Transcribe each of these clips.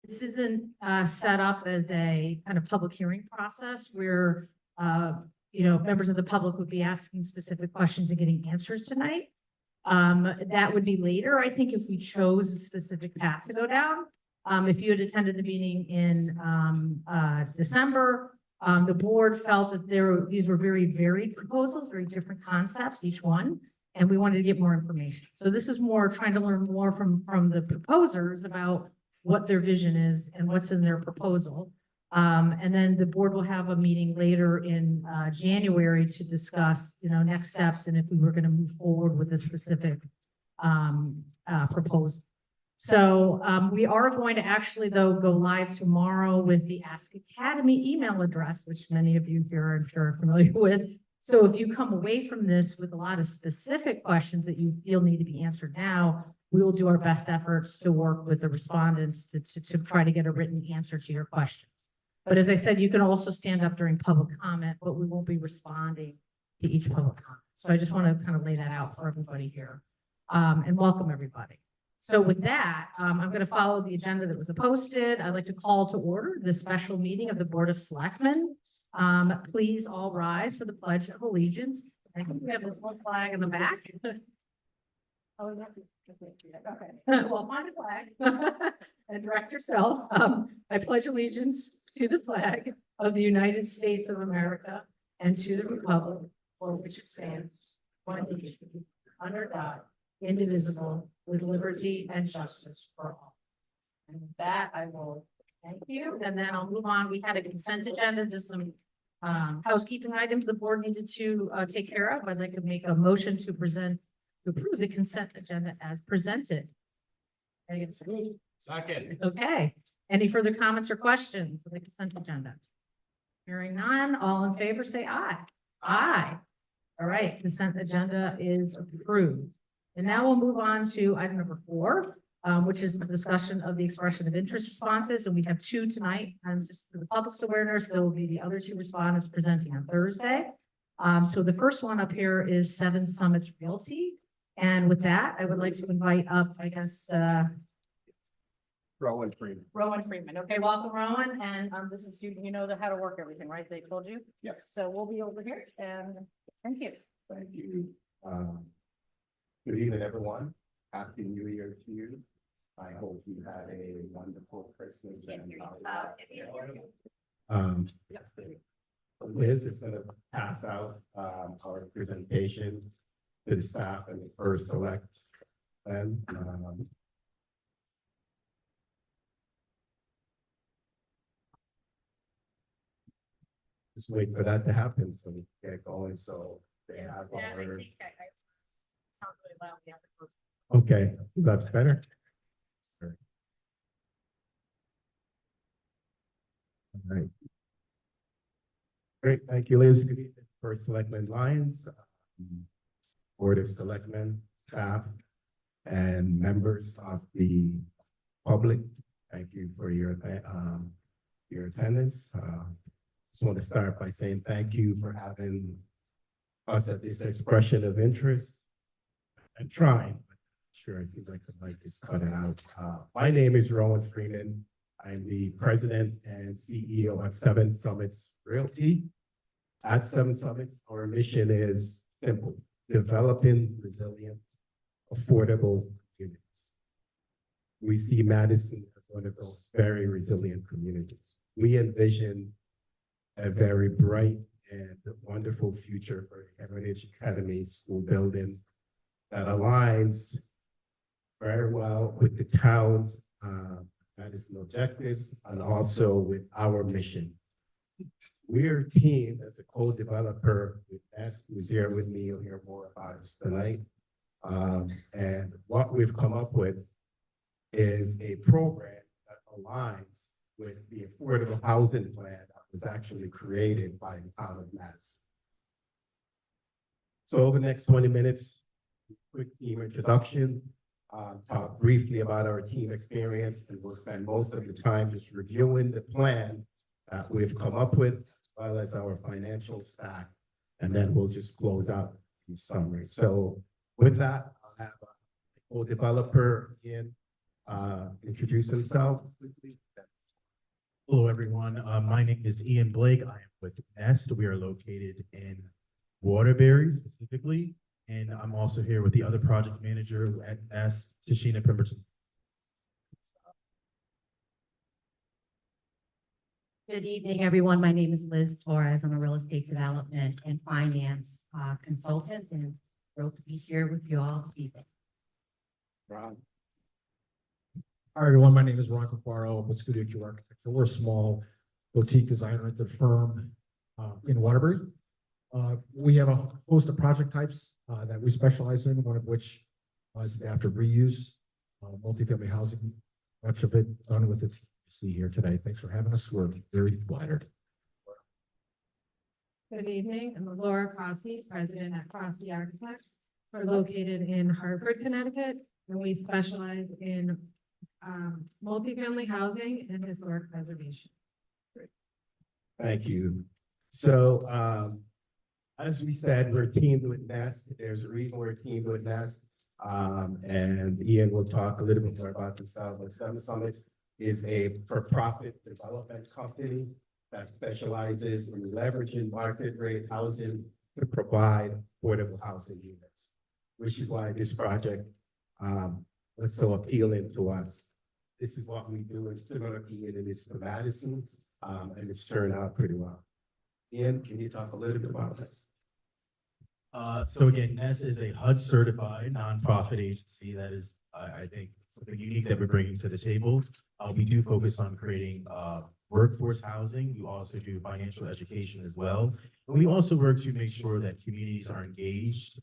This isn't set up as a kind of public hearing process where, members of the public would be asking specific questions and getting answers tonight. That would be later, I think, if we chose a specific path to go down. If you had attended the meeting in December, the board felt that these were very varied proposals, very different concepts, each one, and we wanted to get more information. So this is more trying to learn more from the proposers about what their vision is and what's in their proposal. And then the board will have a meeting later in January to discuss, next steps and if we were going to move forward with a specific proposal. So we are going to actually, though, go live tomorrow with the Ask Academy email address, which many of you here I'm sure are familiar with. So if you come away from this with a lot of specific questions that you feel need to be answered now, we will do our best efforts to work with the respondents to try to get a written answer to your questions. But as I said, you can also stand up during public comment, but we won't be responding to each public comment. So I just want to kind of lay that out for everybody here and welcome everybody. So with that, I'm going to follow the agenda that was posted. I'd like to call to order this special meeting of the Board of Selectmen. Please all rise for the Pledge of Allegiance. I think we have this little flag in the back. Oh, okay. Well, find a flag and direct yourself. I pledge allegiance to the flag of the United States of America and to the republic for which it stands, one nation, under God, indivisible, with liberty and justice for all. And with that, I will thank you. And then I'll move on. We had a consent agenda, just some housekeeping items the board needed to take care of. I'd like to make a motion to approve the consent agenda as presented. Second. Okay. Any further comments or questions on the consent agenda? Hearing none, all in favor say aye. Aye. All right, consent agenda is approved. And now we'll move on to item number 4, which is the discussion of the expression of interest responses. And we have 2 tonight. And just for the public's awareness, there will be the other 2 respondents presenting on Thursday. So the first one up here is 7 Summits Realty. And with that, I would like to invite up, I guess, Rowan Freeman. Rowan Freeman. Okay, welcome, Rowan. And this is you know how to work everything, right? They told you? Yes. So we'll be over here and thank you. Thank you. Good evening, everyone. Happy New Year to you. I hope you had a wonderful Christmas and Liz is going to pass out our presentation to the staff and the first select. And just wait for that to happen so we can get going. So they have our. Okay, that's better. All right. Great, thank you, Liz. Good evening, First Selectmen Lyons, Board of Selectmen, staff, and members of the public. Thank you for your attendance. Just want to start by saying thank you for having us at this expression of interest. I'm trying, but sure, it seems like the mic is cutting out. My name is Rowan Freeman. I'm the president and CEO of 7 Summits Realty. At 7 Summits, our mission is simple: developing resilient, affordable communities. We see Madison as one of those very resilient communities. We envision a very bright and wonderful future for the Heritage Academy School building that aligns very well with the town's Madison objectives and also with our mission. We're a team as a co-developer with S, who's here with me. You'll hear more about us tonight. And what we've come up with is a program that aligns with the affordable housing plan that was actually created by the town of Madison. So over the next 20 minutes, quick team introduction, talk briefly about our team experience, and we'll spend most of the time just reviewing the plan that we've come up with, as well as our financial stack, and then we'll just close out in summary. So with that, I'll have a co-developer again introduce himself quickly. Hello, everyone. My name is Ian Blake. I am with Nest. We are located in Waterbury specifically, and I'm also here with the other project manager at Nest, Tashina Pemberton. Good evening, everyone. My name is Liz Torres. I'm a real estate development and finance consultant, and thrilled to be here with you all this evening. Ron? Hi, everyone. My name is Ron Caquaro. I'm with Studio Q Architecture. We're a small boutique design rented firm in Waterbury. We have a host of project types that we specialize in, one of which is adaptive reuse, multifamily housing, much of it done with the team you see here today. Thanks for having us. We're very flattered. Good evening. I'm Laura Crosby, president at Crosby Architects. We're located in Hartford, Connecticut, and we specialize in multifamily housing and historic preservation. Thank you. So, as we said, we're teamed with Nest. There's a reason we're teamed with Nest. And Ian will talk a little bit more about themselves, but Seven Summits is a for-profit development company that specializes in leveraging market rate housing to provide affordable housing units, which is why this project was so appealing to us. This is what we do, and similar to Ian, it is to Madison, and it's turned out pretty well. Ian, can you talk a little bit about this? So again, Nest is a HUD certified nonprofit agency that is, I think, something unique that we're bringing to the table. We do focus on creating workforce housing. We also do financial education as well. And we also work to make sure that communities are engaged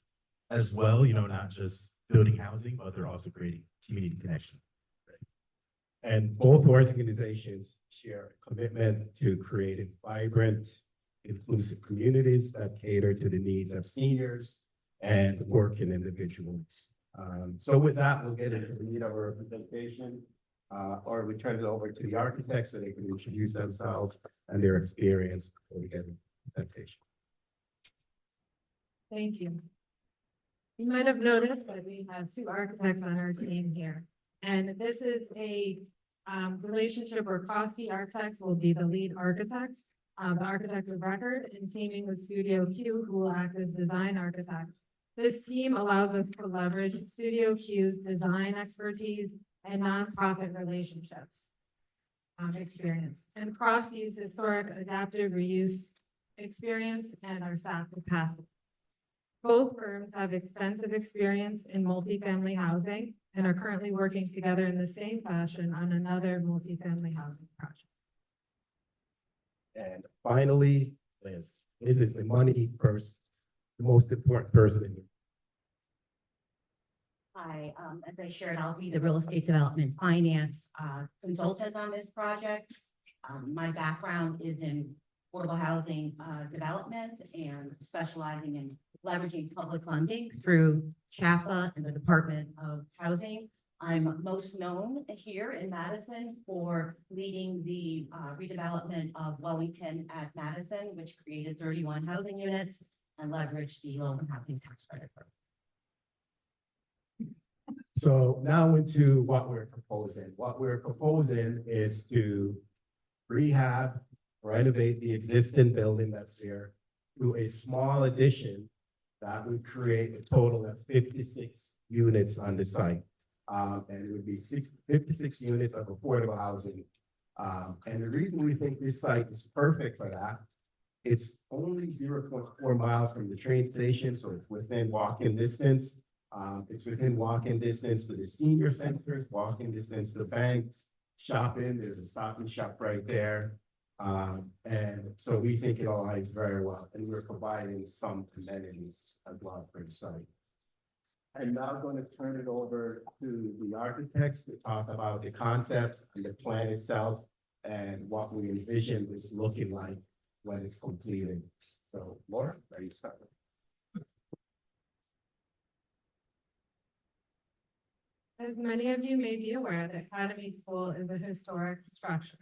as well, not just building housing, but they're also creating community connection. And both organizations share a commitment to creating vibrant, inclusive communities that cater to the needs of seniors and working individuals. So with that, we'll get into the meat of our presentation, or we turn it over to the architects so they can introduce themselves and their experience before we get into the presentation. Thank you. You might have noticed that we have two architects on our team here. And this is a relationship where Crosby Architects will be the lead architect, the architect of record, and teaming with Studio Q, who will act as design architect. This team allows us to leverage Studio Q's design expertise and nonprofit relationships experience, and Crosby's historic adaptive reuse experience and our staff capacity. Both firms have extensive experience in multifamily housing and are currently working together in the same fashion on another multifamily housing project. And finally, Liz. Liz is the money person, the most important person in the Hi, as I shared, I'll be the real estate development finance consultant on this project. My background is in affordable housing development and specializing in leveraging public funding through CHAFA and the Department of Housing. I'm most known here in Madison for leading the redevelopment of Wellington at Madison, which created 31 housing units and leveraged the low-income housing tax credit program. So now into what we're proposing. What we're proposing is to rehab, renovate the existing building that's there through a small addition that would create a total of 56 units on the site. And it would be 56 units of affordable housing. And the reason we think this site is perfect for that, it's only 0.4 miles from the train station, so it's within walking distance. It's within walking distance to the senior centers, walking distance to the banks, shopping. There's a Stop and Shop right there. And so we think it all aligns very well, and we're providing some amenities as well for the site. I'm now going to turn it over to the architects to talk about the concepts and the plan itself and what we envision this looking like when it's completed. So Laura, ready to start? As many of you may be aware, the Academy School is a historic structure.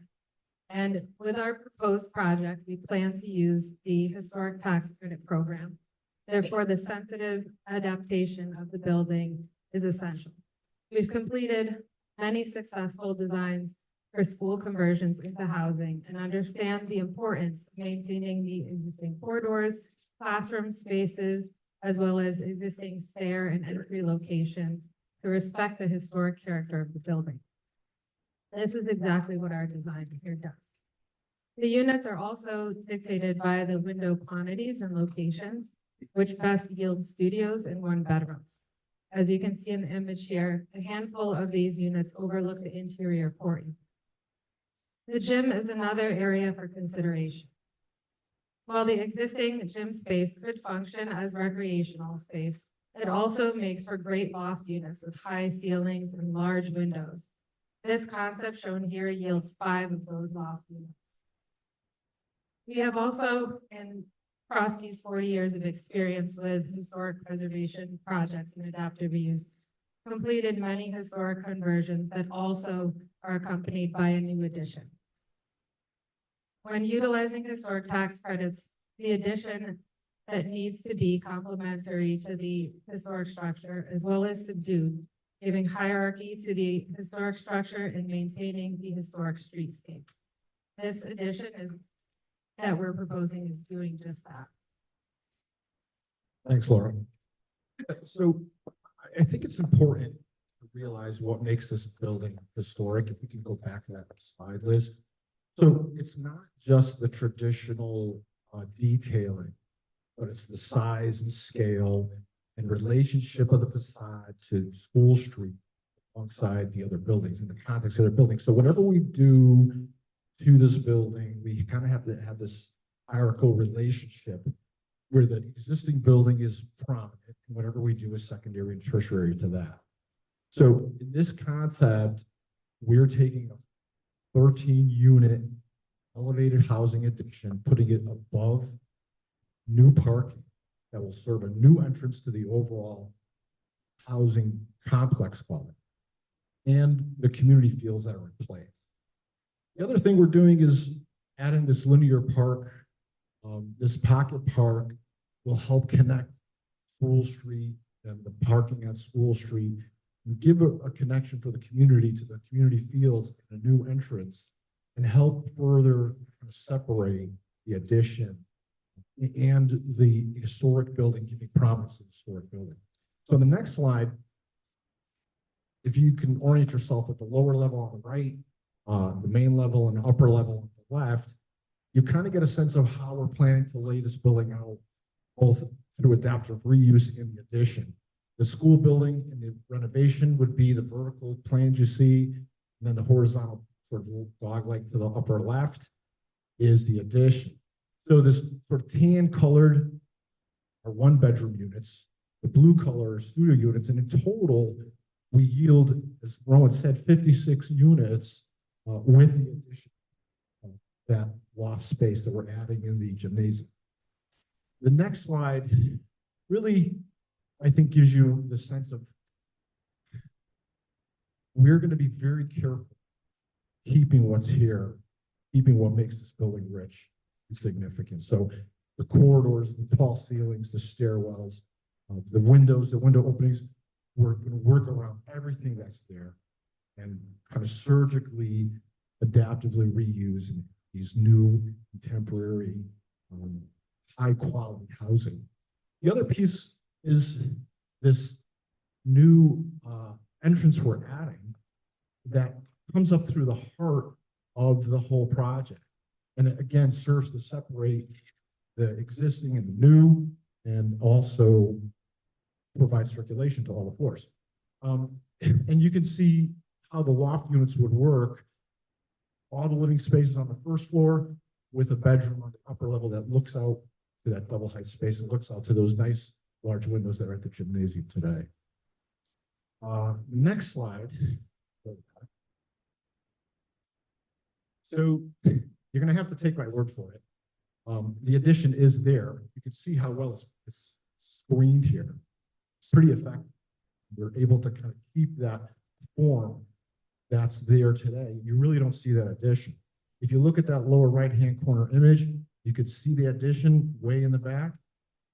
And with our proposed project, we plan to use the historic tax credit program. Therefore, the sensitive adaptation of the building is essential. We've completed many successful designs for school conversions into housing and understand the importance of maintaining the existing corridors, classroom spaces, as well as existing stair and entry locations to respect the historic character of the building. This is exactly what our design here does. The units are also dictated by the window quantities and locations, which best yield studios and one-bedrooms. As you can see in the image here, a handful of these units overlook the interior courtyard. The gym is another area for consideration. While the existing gym space could function as recreational space, it also makes for great loft units with high ceilings and large windows. This concept shown here yields 5 of those loft units. We have also, in Kroski's 40 years of experience with historic preservation projects and adaptive reuse, completed many historic conversions that also are accompanied by a new addition. When utilizing historic tax credits, the addition that needs to be complementary to the historic structure as well as subdued, giving hierarchy to the historic structure and maintaining the historic streetscape. This addition that we're proposing is doing just that. Thanks, Laura. So I think it's important to realize what makes this building historic. If we can go back to that slide, Liz. So it's not just the traditional detailing, but it's the size and scale and relationship of the facade to School Street alongside the other buildings in the context of their buildings. So whatever we do to this building, we kind of have to have this hierarchical relationship where the existing building is prominent and whatever we do is secondary and tertiary to that. So in this concept, we're taking a 13-unit elevated housing addition, putting it above new parking that will serve a new entrance to the overall housing complex quality and the community feels that are in place. The other thing we're doing is adding this linear park. This pocket park will help connect School Street and the parking on School Street and give a connection for the community to the community fields and a new entrance and help further separate the addition and the historic building, giving promise of the historic building. So in the next slide, if you can orient yourself at the lower level on the right, the main level and the upper level on the left, you kind of get a sense of how we're planning to lay this building out, both through adaptive reuse and the addition. The school building and the renovation would be the vertical plans you see, and then the horizontal sort of dog-like to the upper left is the addition. So this sort of tan colored are 1-bedroom units, the blue color are studio units, and in total, we yield, as Rowan said, 56 units with the addition of that loft space that we're adding in the gymnasium. The next slide really, I think, gives you the sense of we're going to be very careful keeping what's here, keeping what makes this building rich and significant. So the corridors, the tall ceilings, the stairwells, the windows, the window openings, we're going to work around everything that's there and kind of surgically, adaptively reuse these new contemporary, high quality housing. The other piece is this new entrance we're adding that comes up through the heart of the whole project. And it again serves to separate the existing and the new, and also provide circulation to all the floors. And you can see how the loft units would work. All the living spaces on the first floor with a bedroom on the upper level that looks out to that double height space and looks out to those nice large windows that are at the gymnasium today. Next slide. So you're going to have to take my word for it. The addition is there. You can see how well it's screened here. It's pretty effective. We're able to kind of keep that form that's there today. You really don't see that addition. If you look at that lower right-hand corner image, you could see the addition way in the back,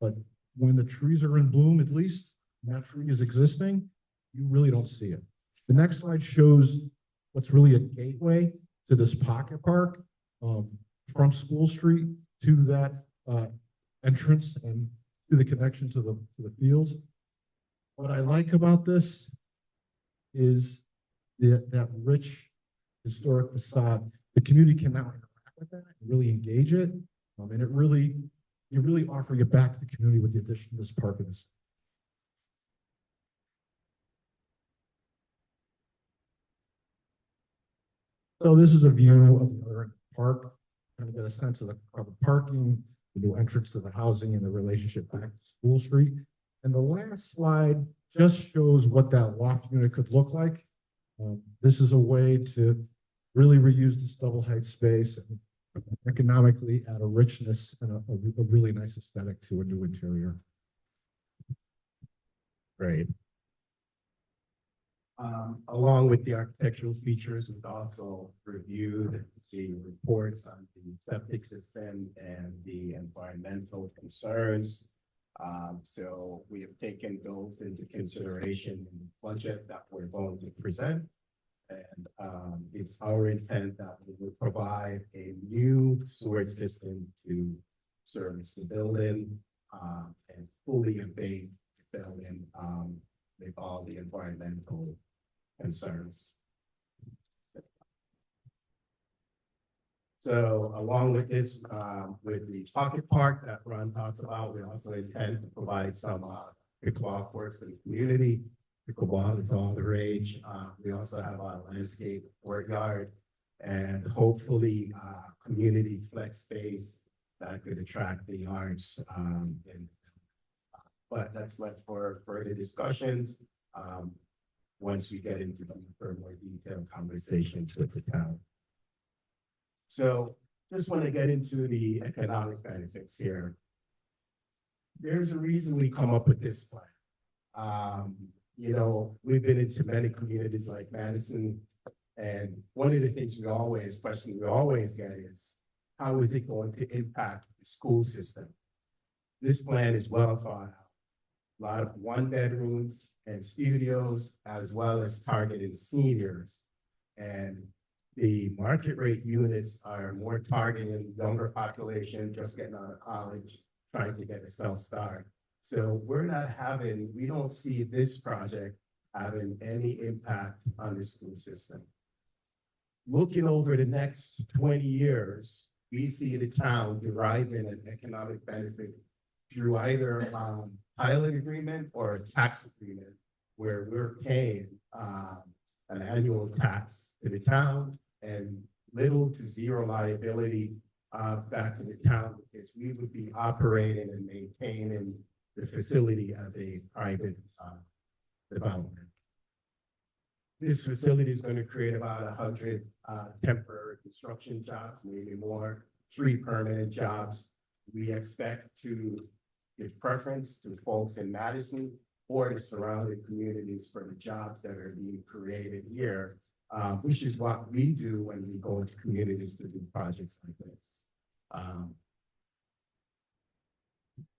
but when the trees are in bloom, at least, and that tree is existing, you really don't see it. The next slide shows what's really a gateway to this pocket park, from School Street to that, entrance and to the connection to the fields. What I like about this is that rich historic facade. The community can now interact with that and really engage it. And you really offer it back to the community with the addition of this park and this. So this is a view of the other end of the park, kind of get a sense of the parking, the new entrance to the housing and the relationship back to School Street. And the last slide just shows what that loft unit could look like. This is a way to really reuse this double height space and economically add a richness and a really nice aesthetic to a new interior. Great. Along with the architectural features, we've also reviewed the reports on the septic system and the environmental concerns. So we have taken those into consideration in the budget that we're going to present. And it's our intent that we will provide a new sewer system to service the building and fully abate the building with all the environmental concerns. So along with this, with the pocket park that Ron talks about, we also intend to provide some pickleball courts for the community. Pickleball is all the rage. We also have our landscape courtyard and hopefully community flex space that could attract the arts. But that's left for further discussions once we get into for more detailed conversations with the town. So just want to get into the economic benefits here. There's a reason we come up with this plan. You know, we've been into many communities like Madison, and one of the things we always get is, how is it going to impact the school system? This plan is well thought out. A lot of one bedrooms and studios, as well as targeted seniors. And the market rate units are more targeting younger population, just getting out of college, trying to get a self-start. So we don't see this project having any impact on the school system. Looking over the next 20 years, we see the town deriving an economic benefit through either pilot agreement or a tax agreement, where we're paying an annual tax to the town and little to zero liability back to the town, because we would be operating and maintaining the facility as a private development. This facility is going to create about 100 temporary construction jobs, maybe more, 3 permanent jobs. We expect to give preference to folks in Madison or the surrounding communities for the jobs that are being created here, which is what we do when we go into communities to do projects like this.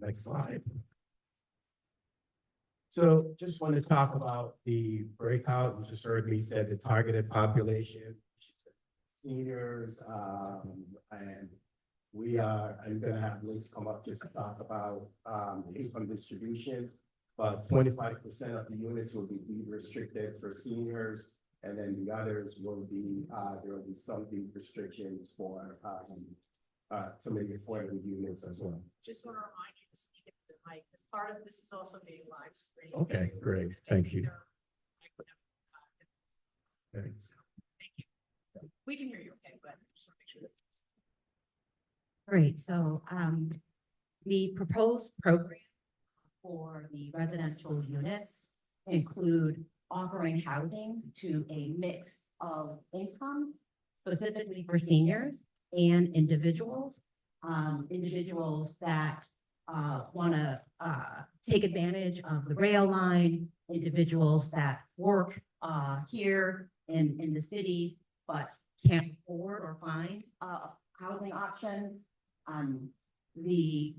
Next slide. So just want to talk about the breakout. You just heard me say the targeted population, seniors, and I'm going to have Liz come up just to talk about the income distribution. But 25% of the units will be deed restricted for seniors, and then the others will be, there will be some deed restrictions for some of the affordable units as well. Just want to remind you to speak into the mic, because part of this is also being live streamed. Okay, great. Thank you. Thanks. Thank you. We can hear you okay, but just want to make sure that. Great, so the proposed program for the residential units include offering housing to a mix of incomes, specifically for seniors and individuals, individuals that want to take advantage of the rail line, individuals that work here in the city, but can't afford or find housing options. The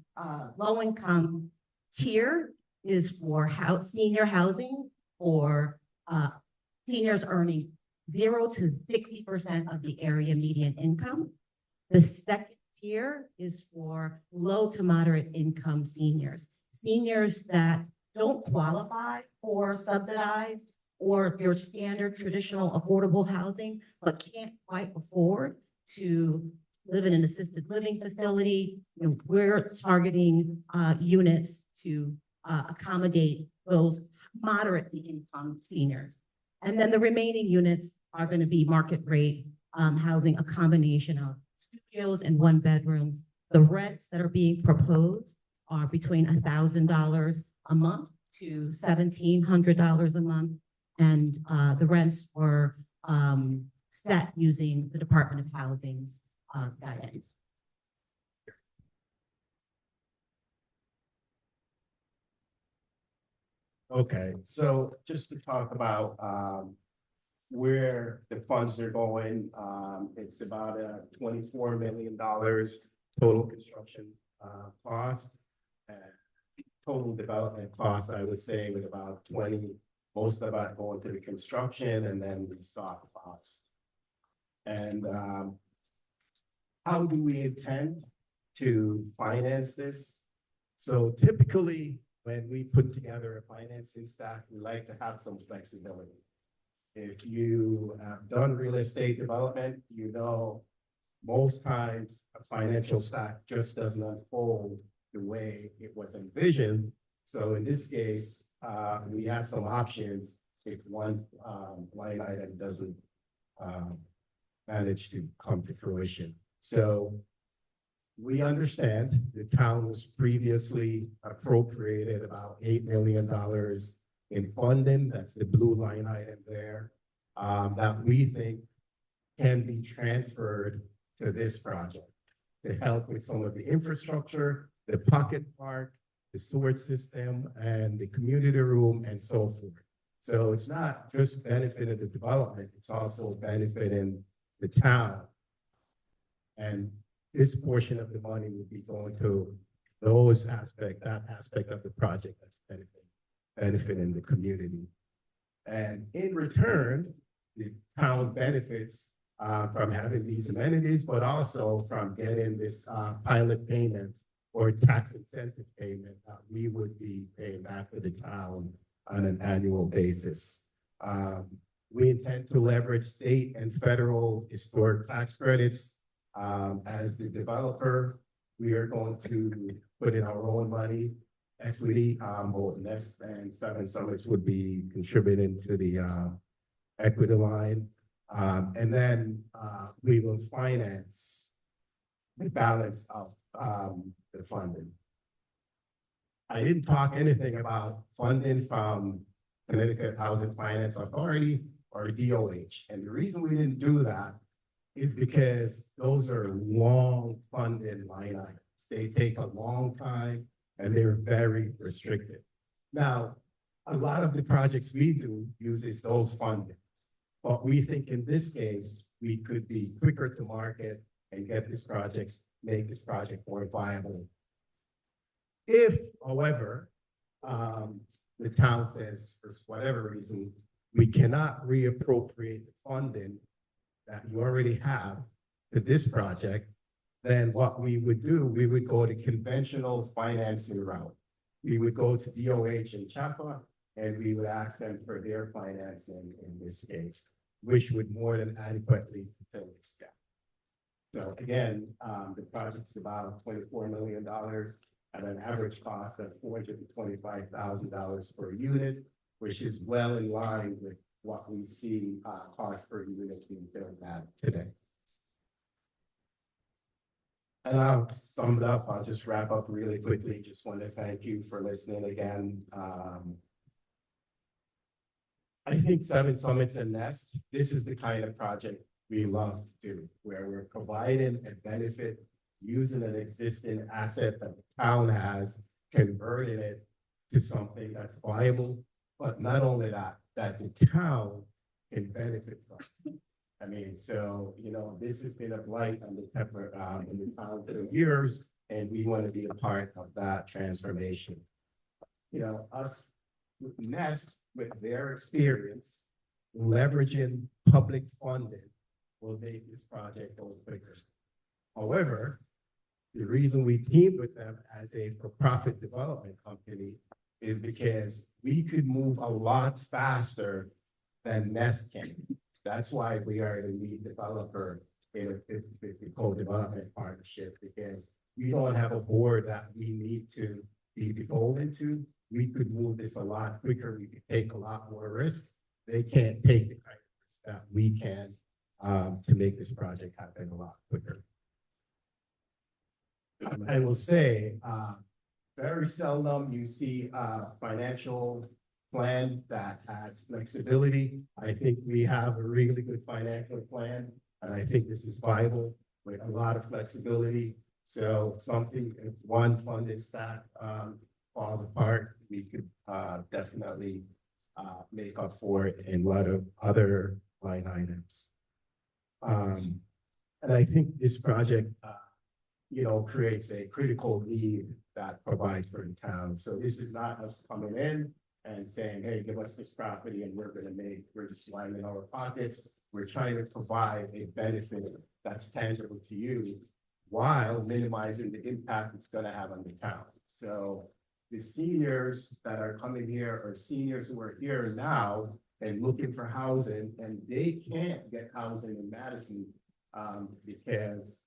low-income tier is for senior housing for seniors earning 0 to 60% of the area median income. The second tier is for low to moderate income seniors. Seniors that don't qualify for subsidized or your standard traditional affordable housing, but can't quite afford to live in an assisted living facility. You know, we're targeting units to accommodate those moderately income seniors. And then the remaining units are going to be market rate housing, a combination of studios and one bedrooms. The rents that are being proposed are between $1,000 a month to $1,700 a month. And the rents were set using the Department of Housing's guidance. Okay, so just to talk about where the funds are going, it's about a $24 million total construction cost. And total development cost, I would say, with about 20, most of that going to the construction and then the soft costs. And how do we intend to finance this? So typically, when we put together a financing stack, we like to have some flexibility. If you have done real estate development, you know most times a financial stack just doesn't unfold the way it was envisioned. So in this case, we have some options if one line item doesn't manage to come to fruition. So we understand the town was previously appropriated about $8 million in funding. That's the blue line item there, that we think can be transferred to this project to help with some of the infrastructure, the pocket park, the sewer system, and the community room, and so forth. So it's not just benefiting the development, it's also benefiting the town. And this portion of the money would be going to that aspect of the project that's benefiting the community. And in return, the town benefits from having these amenities, but also from getting this pilot payment or tax incentive payment that we would be paying back to the town on an annual basis. We intend to leverage state and federal historic tax credits. As the developer, we are going to put in our own money, equity, both Nest and Seven Summits would be contributing to the equity line. And then we will finance the balance of the funding. I didn't talk anything about funding from Connecticut Housing Finance Authority or DOH. And the reason we didn't do that is because those are long funded line items. They take a long time and they're very restricted. Now, a lot of the projects we do uses those funding, but we think in this case, we could be quicker to market and get this project, make this project more viable. If, however, the town says, for whatever reason, we cannot reappropriate the funding that you already have to this project, then what we would do, we would go the conventional financing route. We would go to DOH and CHAPA, and we would ask them for their financing in this case, which would more than adequately fill this gap. So again, the project's about $24 million at an average cost of $425,000 per unit, which is well in line with what we see cost per unit being built at today. And I'll sum it up. I'll just wrap up really quickly. Just want to thank you for listening again. I think Seven Summits and Nest, this is the kind of project we love to do, where we're providing a benefit using an existing asset that the town has, converting it to something that's viable, but not only that, that the town can benefit from. I mean, so, you know, this has been a blight on the in the town for years, and we want to be a part of that transformation. You know, us with Nest, with their experience, leveraging public funding will make this project go quicker. However, the reason we teamed with them as a for-profit development company is because we could move a lot faster than Nest can. That's why we are the lead developer in a 50-50 co-development partnership, because we don't have a board that we need to be beholden to. We could move this a lot quicker. We could take a lot more risk. They can't take the kind of risk that we can to make this project happen a lot quicker. I will say, very seldom you see a financial plan that has flexibility. I think we have a really good financial plan, and I think this is viable with a lot of flexibility. So something, if one funding stack falls apart, we could definitely make up for it in a lot of other line items. And I think this project, creates a critical need that provides for the town. So this is not us coming in and saying, hey, give us this property and we're just lining our pockets. We're trying to provide a benefit that's tangible to you while minimizing the impact it's going to have on the town. So the seniors that are coming here are seniors who are here now and looking for housing, and they can't get housing in Madison because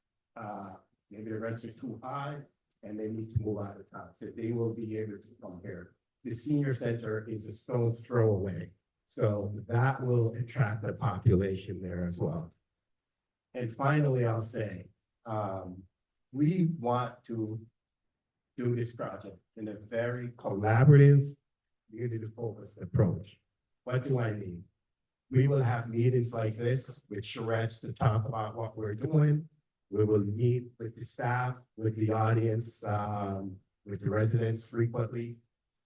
maybe the rents are too high and they need to move out of town. So they will be able to come here. The senior center is a stone's throw away. So that will attract the population there as well. And finally, I'll say, we want to do this project in a very collaborative, community-focused approach. What do I mean? We will have meetings like this with charrettes to talk about what we're doing. We will meet with the staff, with the audience, with the residents frequently,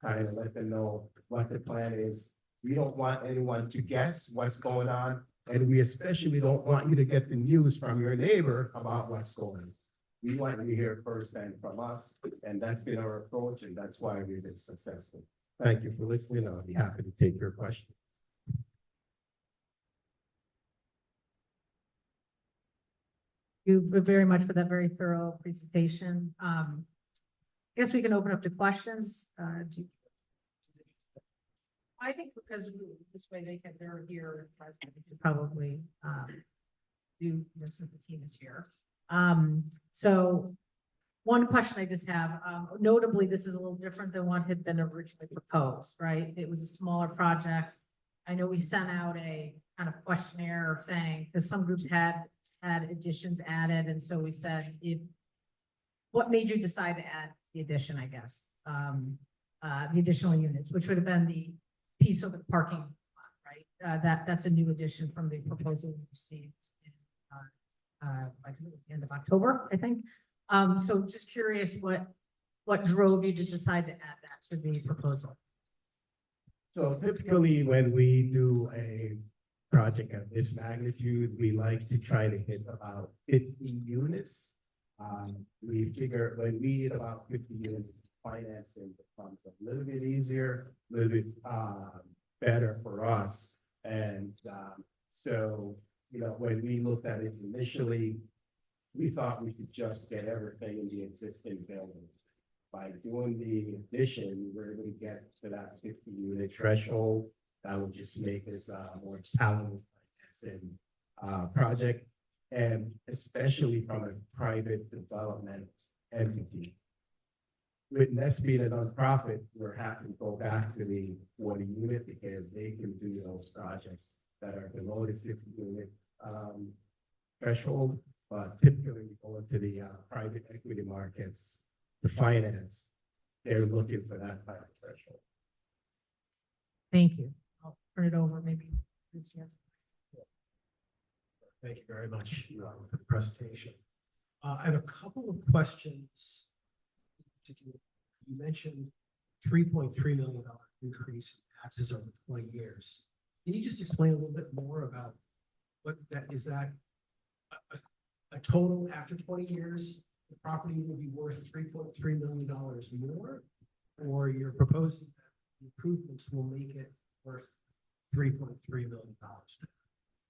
kind of let them know what the plan is. We don't want anyone to guess what's going on, and we especially don't want you to get the news from your neighbor about what's going on. We want you to hear firsthand from us, and that's been our approach, and that's why we've been successful. Thank you for listening. I'll be happy to take your questions. You very much for that very thorough presentation. I guess we can open up to questions. I think because this way they're here, we should probably do this since the team is here. So one question I just have, notably, this is a little different than what had been originally proposed, right? It was a smaller project. I know we sent out a kind of questionnaire saying, because some groups had additions added, and so we said, what made you decide to add the addition, I guess, the additional units, which would have been the piece of the parking lot, right? That's a new addition from the proposal we received in, I think it was the end of October, I think. So just curious what drove you to decide to add that to the proposal? So typically when we do a project of this magnitude, we like to try to hit about 50 units. We figure when we hit about 50 units, financing becomes a little bit easier, a little bit better for us. And so, when we looked at it initially, we thought we could just get everything in the existing building. By doing the addition, we were able to get to that 50 unit threshold. That would just make this a more challenging project, and especially from a private development entity. With Nest being a nonprofit, we're happy to go back to the 40 unit because they can do those projects that are below the 50 unit threshold. But typically, we go into the private equity markets to finance. They're looking for that type of threshold. Thank you. I'll turn it over, maybe. Thank you very much for the presentation. I have a couple of questions. You mentioned $3.3 million increase in taxes over 20 years. Can you just explain a little bit more about what that is? That a total after 20 years, the property will be worth $3.3 million more, or you're proposing that the improvements will make it worth $3.3 million.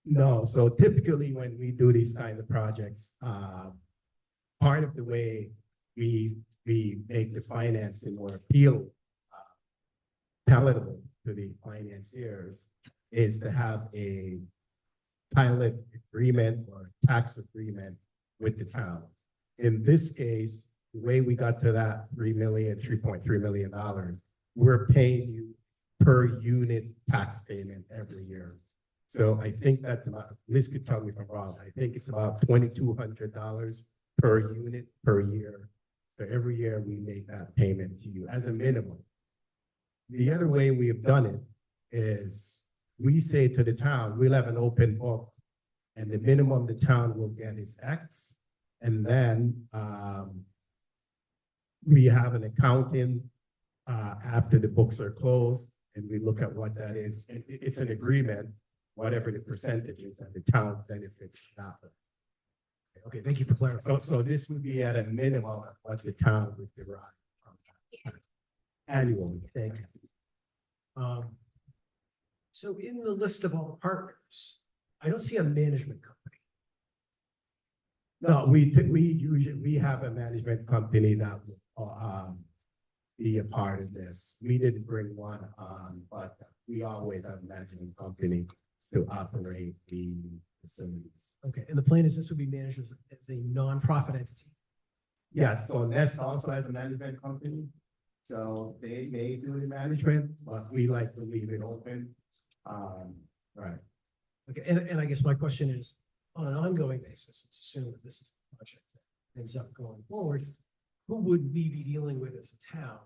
No, so typically when we do these kind of projects, part of the way we make the financing more palatable to the financiers is to have a pilot agreement or tax agreement with the town. In this case, the way we got to that $3.3 million, we're paying you per unit tax payment every year. So I think that's about, Liz could tell me if I'm wrong, I think it's about $2,200 per unit per year. So every year we make that payment to you as a minimum. The other way we have done it is we say to the town, we'll have an open book and the minimum the town will get is X. And then we have an accounting after the books are closed and we look at what that is. And it's an agreement, whatever the percentage is that the town benefits that. Okay, thank you for clarifying. So this would be at a minimum of what the town would derive from that annually. Thank you. So in the list of all the partners, I don't see a management company. No, we have a management company that will be a part of this. We didn't bring one on, but we always have a management company to operate the facilities. Okay, and the plan is this would be managed as a nonprofit entity. Yes, so Nest also has a management company. So they may do the management, but we like to leave it open. Right. Okay, and I guess my question is, on an ongoing basis, let's assume that this is the project that ends up going forward, who would we be dealing with as a town?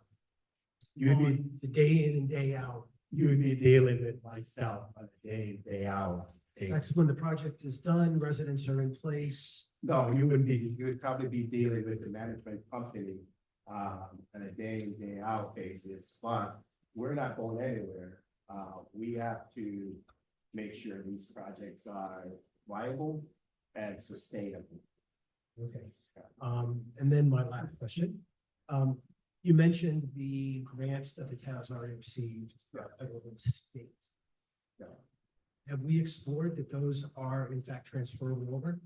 You'd be, On the day in and day out. you would be dealing with myself on a day in, day out basis. That's when the project is done, residents are in place. No, you would probably be dealing with the management company on a day in, day out basis, but we're not going anywhere. We have to make sure these projects are viable and sustainable. Okay. And then my last question. You mentioned the grants that the town's already received, federal and state. Yeah. Have we explored that those are in fact transferable over?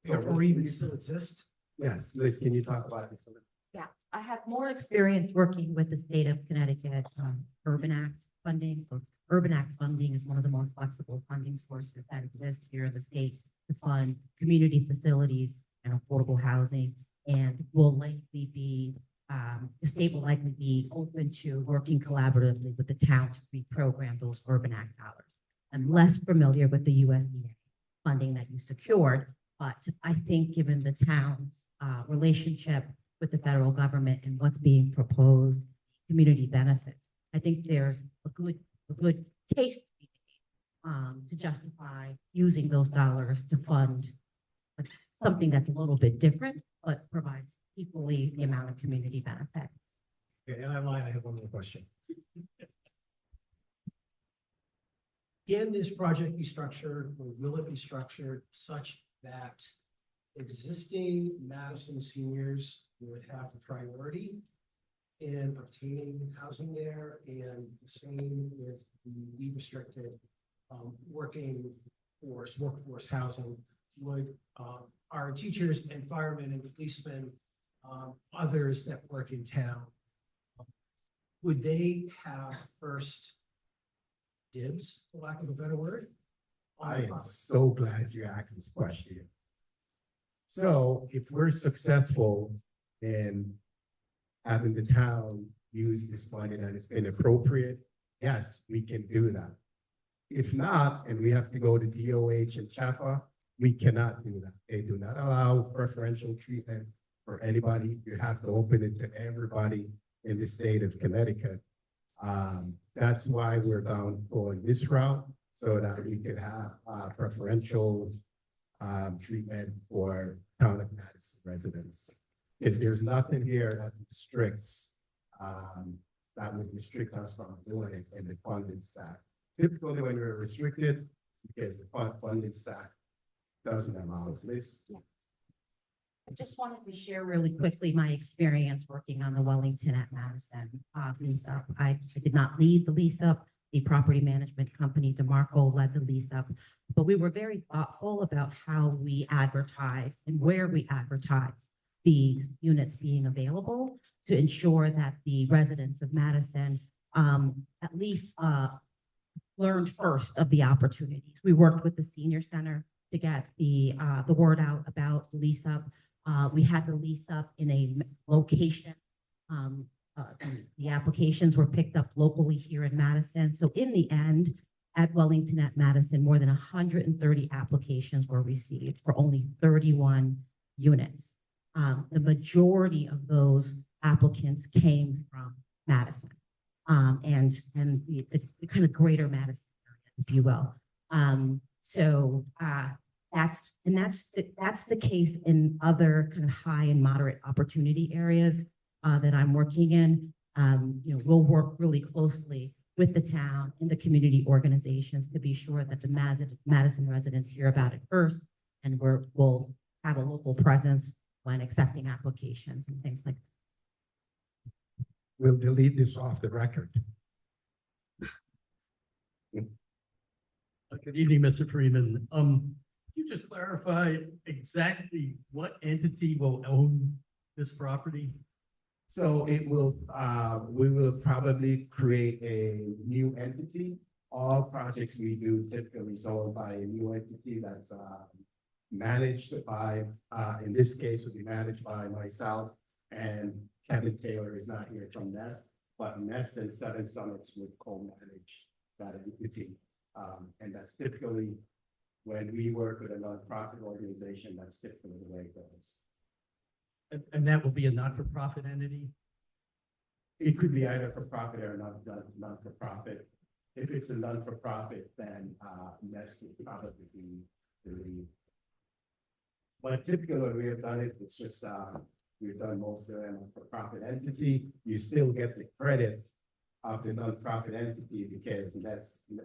So Or even still exist? Yes, Liz, can you talk about this a little? Yeah, I have more experience working with the state of Connecticut Urban Act funding. So Urban Act funding is one of the more flexible funding sources that exist here in the state to fund community facilities and affordable housing. And will likely be, the state will likely be open to working collaboratively with the town to reprogram those Urban Act dollars. I'm less familiar with the USDA funding that you secured, but I think given the town's relationship with the federal government and what's being proposed, community benefits, I think there's a good case to be made to justify using those dollars to fund something that's a little bit different, but provides equally the amount of community benefit. Okay, and I lied, I have one more question. Can this project be structured, or will it be structured such that existing Madison seniors would have the priority in obtaining housing there, and the same with the restricted workforce housing? Would our teachers and firemen and policemen, others that work in town, would they have first dibs, for lack of a better word? I am so glad you asked this question. So if we're successful in having the town use this money and it's been appropriate, yes, we can do that. If not, and we have to go to DOH and CHAFA, we cannot do that. They do not allow preferential treatment for anybody. You have to open it to everybody in the state of Connecticut. That's why we're going this route, so that we could have preferential treatment for town of Madison residents. Because there's nothing here that restricts, that would restrict us from doing it in the funding stack. Typically, when we're restricted, because the funding stack doesn't allow this. Yeah. I just wanted to share really quickly my experience working on the Wellington at Madison lease up. I did not lead the lease up, the property management company, DeMarco, led the lease up. But we were very thoughtful about how we advertised and where we advertised these units being available to ensure that the residents of Madison at least learned first of the opportunities. We worked with the senior center to get the word out about the lease up. We had the lease up in a location. The applications were picked up locally here in Madison. So in the end, at Wellington at Madison, more than 130 applications were received for only 31 units. The majority of those applicants came from Madison and the kind of greater Madison area, if you will. That's the case in other kind of high and moderate opportunity areas that I'm working in. We'll work really closely with the town and the community organizations to be sure that the Madison residents hear about it first, and we'll have a local presence when accepting applications and things like that. We'll delete this off the record. Good evening, Mr. Freeman. Can you just clarify exactly what entity will own this property? So it will, we will probably create a new entity. All projects we do typically is owned by a new entity that's managed by, in this case, will be managed by myself, and Kevin Taylor is not here from Nest, but Nest and Seven Summits would co-manage that entity. And that's typically when we work with a nonprofit organization, that's typically the way it goes. And that will be a not-for-profit entity? It could be either for profit or not for profit. If it's a non-for-profit, then Nest would probably be the lead. But typically when we have done it, it's just we've done most of them for profit entity. You still get the credit of the nonprofit entity because that's the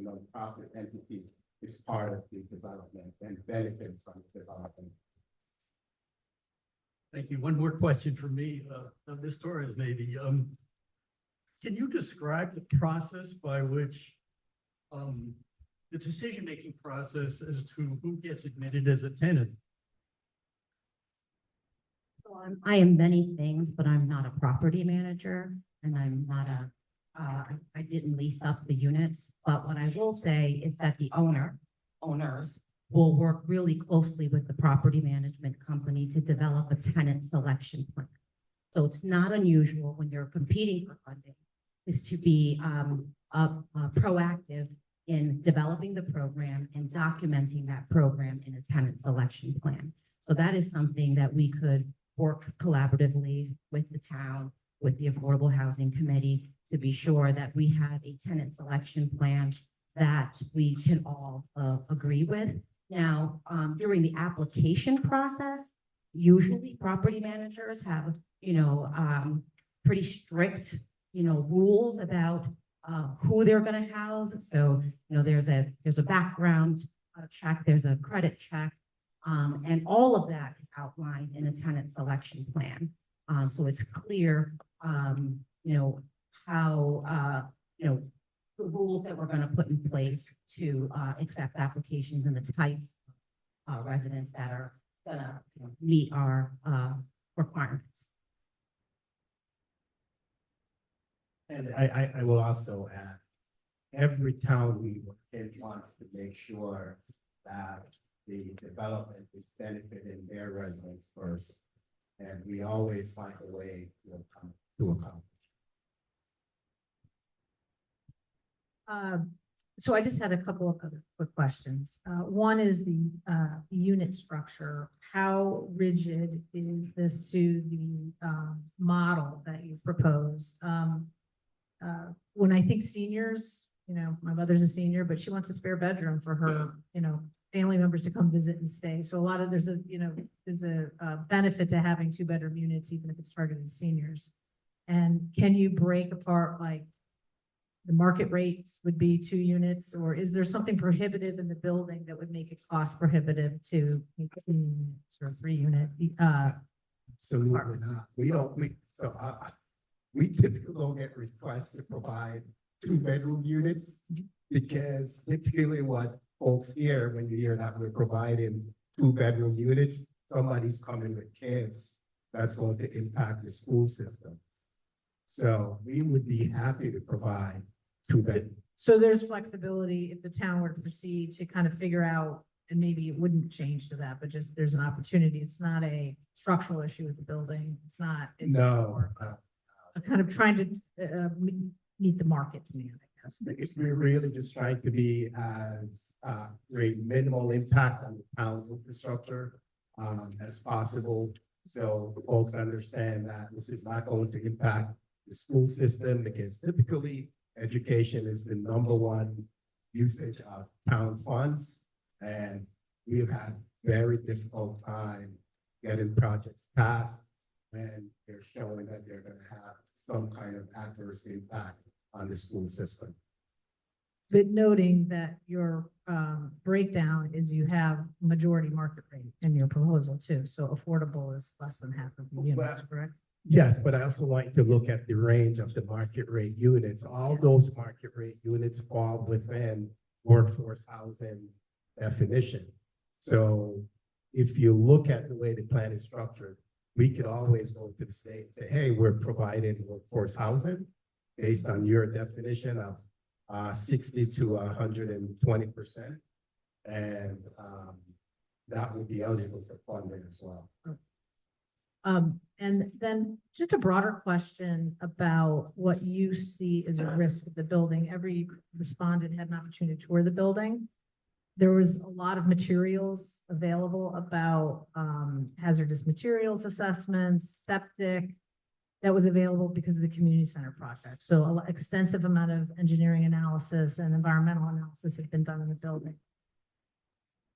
nonprofit entity is part of the development and benefit from the development. Thank you. One more question for me, Ms. Torres, maybe. Can you describe the process by which the decision-making process as to who gets admitted as a tenant? I am many things, but I'm not a property manager, and I'm not I didn't lease up the units. But what I will say is that the owners will work really closely with the property management company to develop a tenant selection plan. So it's not unusual when you're competing for funding is to be proactive in developing the program and documenting that program in a tenant selection plan. So that is something that we could work collaboratively with the town, with the Affordable Housing Committee, to be sure that we have a tenant selection plan that we can all agree with. Now, during the application process, usually property managers have, pretty strict, rules about who they're going to house. So, there's a background check, there's a credit check, and all of that is outlined in a tenant selection plan. So it's clear, how, the rules that we're going to put in place to accept applications and the types of residents that are going to meet our requirements. And I will also add, every town we work in wants to make sure that the development is benefiting their residents first. And we always find a way to accomplish. So I just had a couple of other quick questions. One is the unit structure. How rigid is this to the model that you proposed? When I think seniors, my mother's a senior, but she wants a spare bedroom for her, family members to come visit and stay. So there's a benefit to having 2-bedroom units, even if it's targeted seniors. And can you break apart, like, the market rates would be 2 units, or is there something prohibitive in the building that would make it cost prohibitive to make 2 units or 3 unit? Absolutely not. We typically don't get requests to provide 2-bedroom units, because typically what folks hear when you hear that we're providing 2-bedroom units, somebody's coming with kids, that's going to impact the school system. So we would be happy to provide 2-bedroom. So there's flexibility if the town were to proceed to kind of figure out, and maybe it wouldn't change to that, but just there's an opportunity. It's not a structural issue with the building. It's not. It's just No, more a kind of trying to meet the market demand, I guess. if we're really just trying to be as very minimal impact on the town's infrastructure as possible. So folks understand that this is not going to impact the school system, because typically education is the #1 usage of town funds. And we've had very difficult time getting projects passed when they're showing that they're going to have some kind of adverse impact on the school system. But noting that your breakdown is you have majority market rate in your proposal too. So affordable is less than half of the units, correct? Yes, but I also like to look at the range of the market rate units. All those market rate units fall within workforce housing definition. So if you look at the way the plan is structured, we could always go to the state and say, hey, we're providing workforce housing based on your definition of 60 to 120%. And that would be eligible for funding as well. And then just a broader question about what you see as a risk of the building. Every respondent had an opportunity to tour the building. There was a lot of materials available about hazardous materials assessments, septic, that was available because of the community center project. So an extensive amount of engineering analysis and environmental analysis have been done in the building.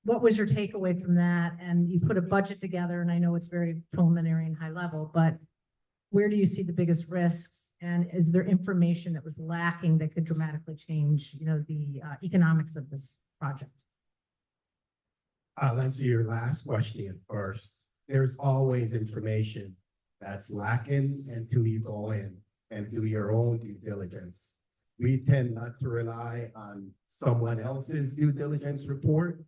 What was your takeaway from that? And you put a budget together, and I know it's very preliminary and high level, but where do you see the biggest risks? And is there information that was lacking that could dramatically change, the economics of this project? I'll answer your last question first. There's always information that's lacking until you go in and do your own due diligence. We tend not to rely on someone else's due diligence report,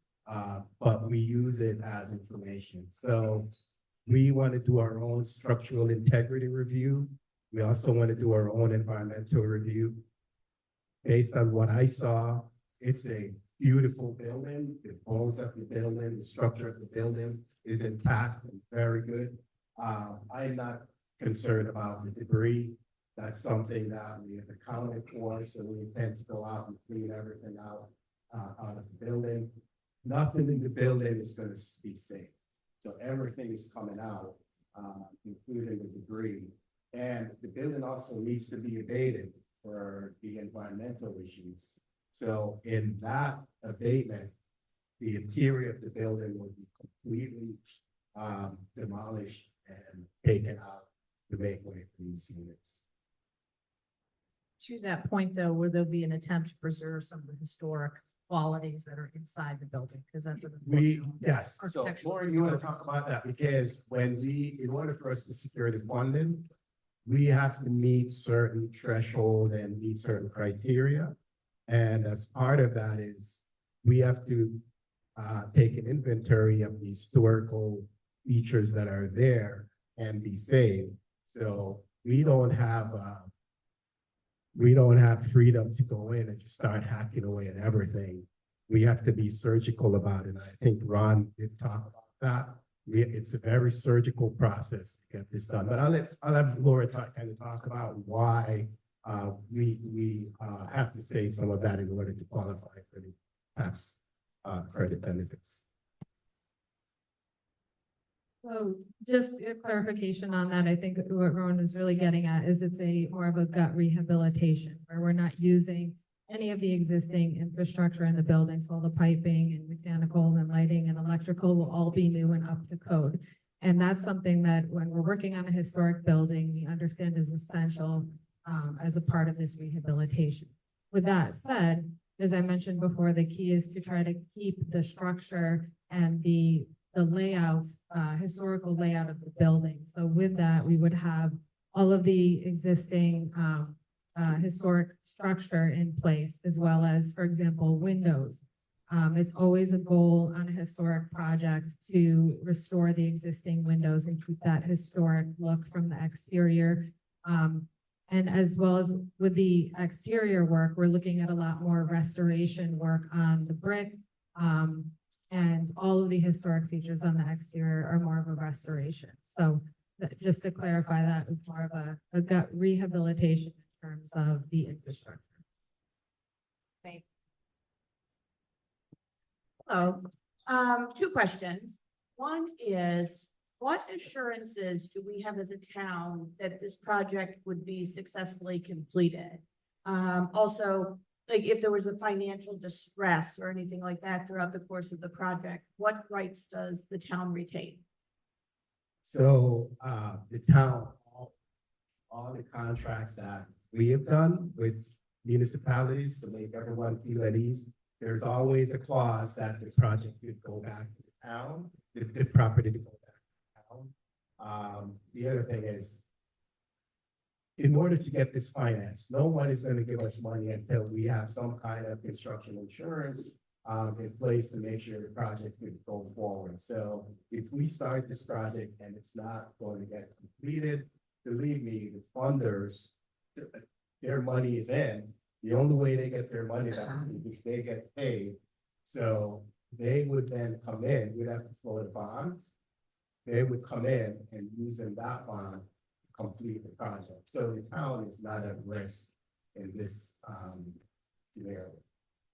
but we use it as information. So we want to do our own structural integrity review. We also want to do our own environmental review. Based on what I saw, it's a beautiful building. The bones of the building, the structure of the building is intact and very good. I'm not concerned about the debris. That's something that we have accounted for, so we intend to go out and clean everything out of the building. Nothing in the building is going to be safe. So everything is coming out, including the debris. And the building also needs to be abated for the environmental issues. So in that abatement, the interior of the building will be completely demolished and taken out to make way for these units. To that point, though, will there be an attempt to preserve some of the historic qualities that are inside the building? Because that's a Yes. So architectural- Lauren, you want to talk about that, because in order for us to secure the funding, we have to meet certain threshold and meet certain criteria. And as part of that is we have to take an inventory of the historical features that are there and be saved. So we don't have freedom to go in and just start hacking away at everything. We have to be surgical about it. I think Ron did talk about that. It's a very surgical process to get this done. But I'll have Laura kind of talk about why we have to save some of that in order to qualify for the tax credit benefits. So just a clarification on that, I think what Rowan is really getting at is it's more of a gut rehabilitation where we're not using any of the existing infrastructure in the building. So all the piping and mechanical and lighting and electrical will all be new and up to code. And that's something that when we're working on a historic building, we understand is essential as a part of this rehabilitation. With that said, as I mentioned before, the key is to try to keep the structure and the layout, historical layout of the building. So with that, we would have all of the existing historic structure in place, as well as, for example, windows. It's always a goal on a historic project to restore the existing windows and keep that historic look from the exterior. And as well as with the exterior work, we're looking at a lot more restoration work on the brick. And all of the historic features on the exterior are more of a restoration. So just to clarify, that was more of a gut rehabilitation in terms of the infrastructure. Hello. Two questions. One is, what assurances do we have as a town that this project would be successfully completed? Also, like if there was a financial distress or anything like that throughout the course of the project, what rights does the town retain? So, the town, all the contracts that we have done with municipalities to make everyone feel at ease, there's always a clause that the project could go back to the town, the property to go back to the town. The other thing is, in order to get this financed, no one is going to give us money until we have some kind of construction insurance in place to make sure the project could go forward. So if we start this project and it's not going to get completed, believe me, the funders, their money is in. The only way they get their money back is if they get paid. So they would then come in, we'd have to float a bond. They would come in and using that bond to complete the project. So the town is not at risk in this scenario.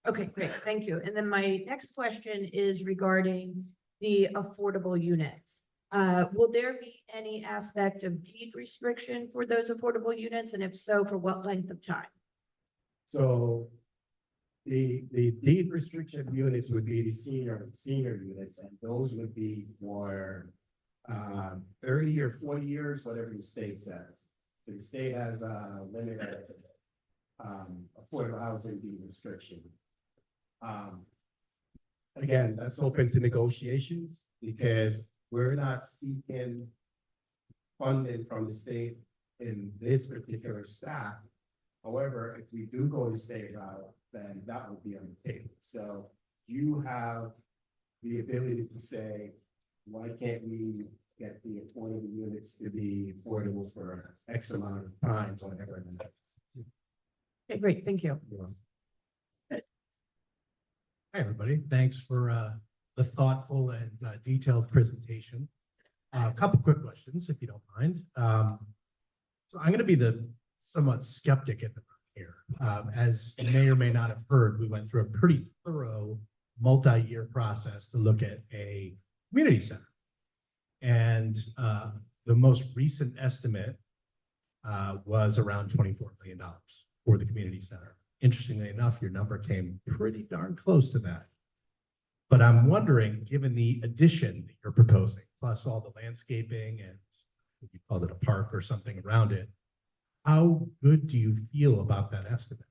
Okay, great, thank you. And then my next question is regarding the affordable units. Will there be any aspect of deed restriction for those affordable units? And if so, for what length of time? So the deed restriction units would be the senior units, and those would be for 30 or 40 years, whatever the state says. So the state has a limited affordable housing deed restriction. Again, that's open to negotiations because we're not seeking funding from the state in this particular stack. However, if we do go the state route, then that will be on the table. So you have the ability to say, why can't we get the affordable units to be affordable for X amount of time, whatever that is. Okay, great, thank you. Hi, everybody. Thanks for the thoughtful and detailed presentation. A couple quick questions, if you don't mind. So I'm going to be the somewhat skeptic in the room here. As you may or may not have heard, we went through a pretty thorough multi-year process to look at a community center. And the most recent estimate was around $24 million for the community center. Interestingly enough, your number came pretty darn close to that. But I'm wondering, given the addition that you're proposing, plus all the landscaping and you called it a park or something around it, how good do you feel about that estimate?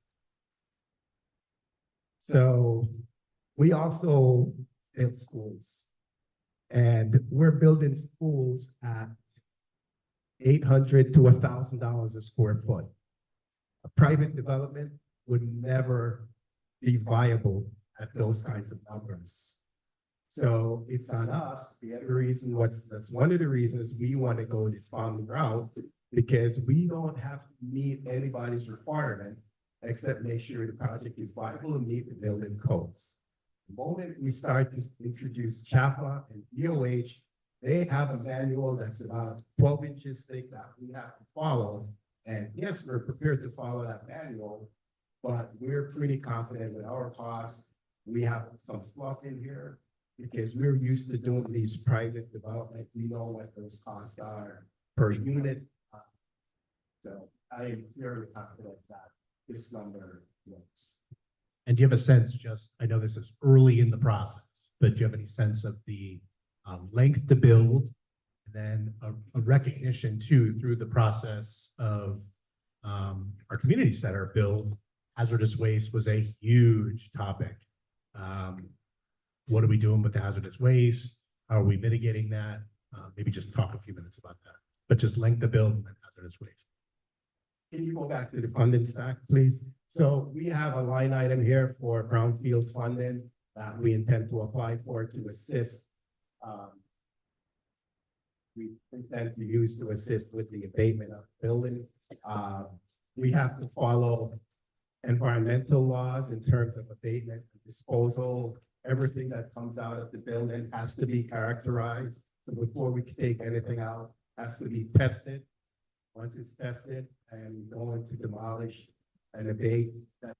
So we also build schools, and we're building schools at $800 to $1,000 a square foot. A private development would never be viable at those kinds of numbers. So it's on us. The other reason, that's one of the reasons we want to go this farming route, because we don't have to meet anybody's requirement except make sure the project is viable and meet the building codes. The moment we start to introduce CHAPA and DOH, they have a manual that's about 12 inches thick that we have to follow. And yes, we're prepared to follow that manual, but we're pretty confident with our costs. We have some fluff in here because we're used to doing these private development. We know what those costs are per unit. So I am very confident that this number works. And do you have a sense, I know this is early in the process, but do you have any sense of the length to build? And then a recognition too, through the process of our community center build, hazardous waste was a huge topic. What are we doing with the hazardous waste? How are we mitigating that? Maybe just talk a few minutes about that, but just length to build and hazardous waste. Can you go back to the funding stack, please? So we have a line item here for brownfields funding that we intend to apply for to assist. We intend to use to assist with the abatement of building. We have to follow environmental laws in terms of abatement, disposal. Everything that comes out of the building has to be characterized. So before we can take anything out, has to be tested. Once it's tested and going to demolish and abate, that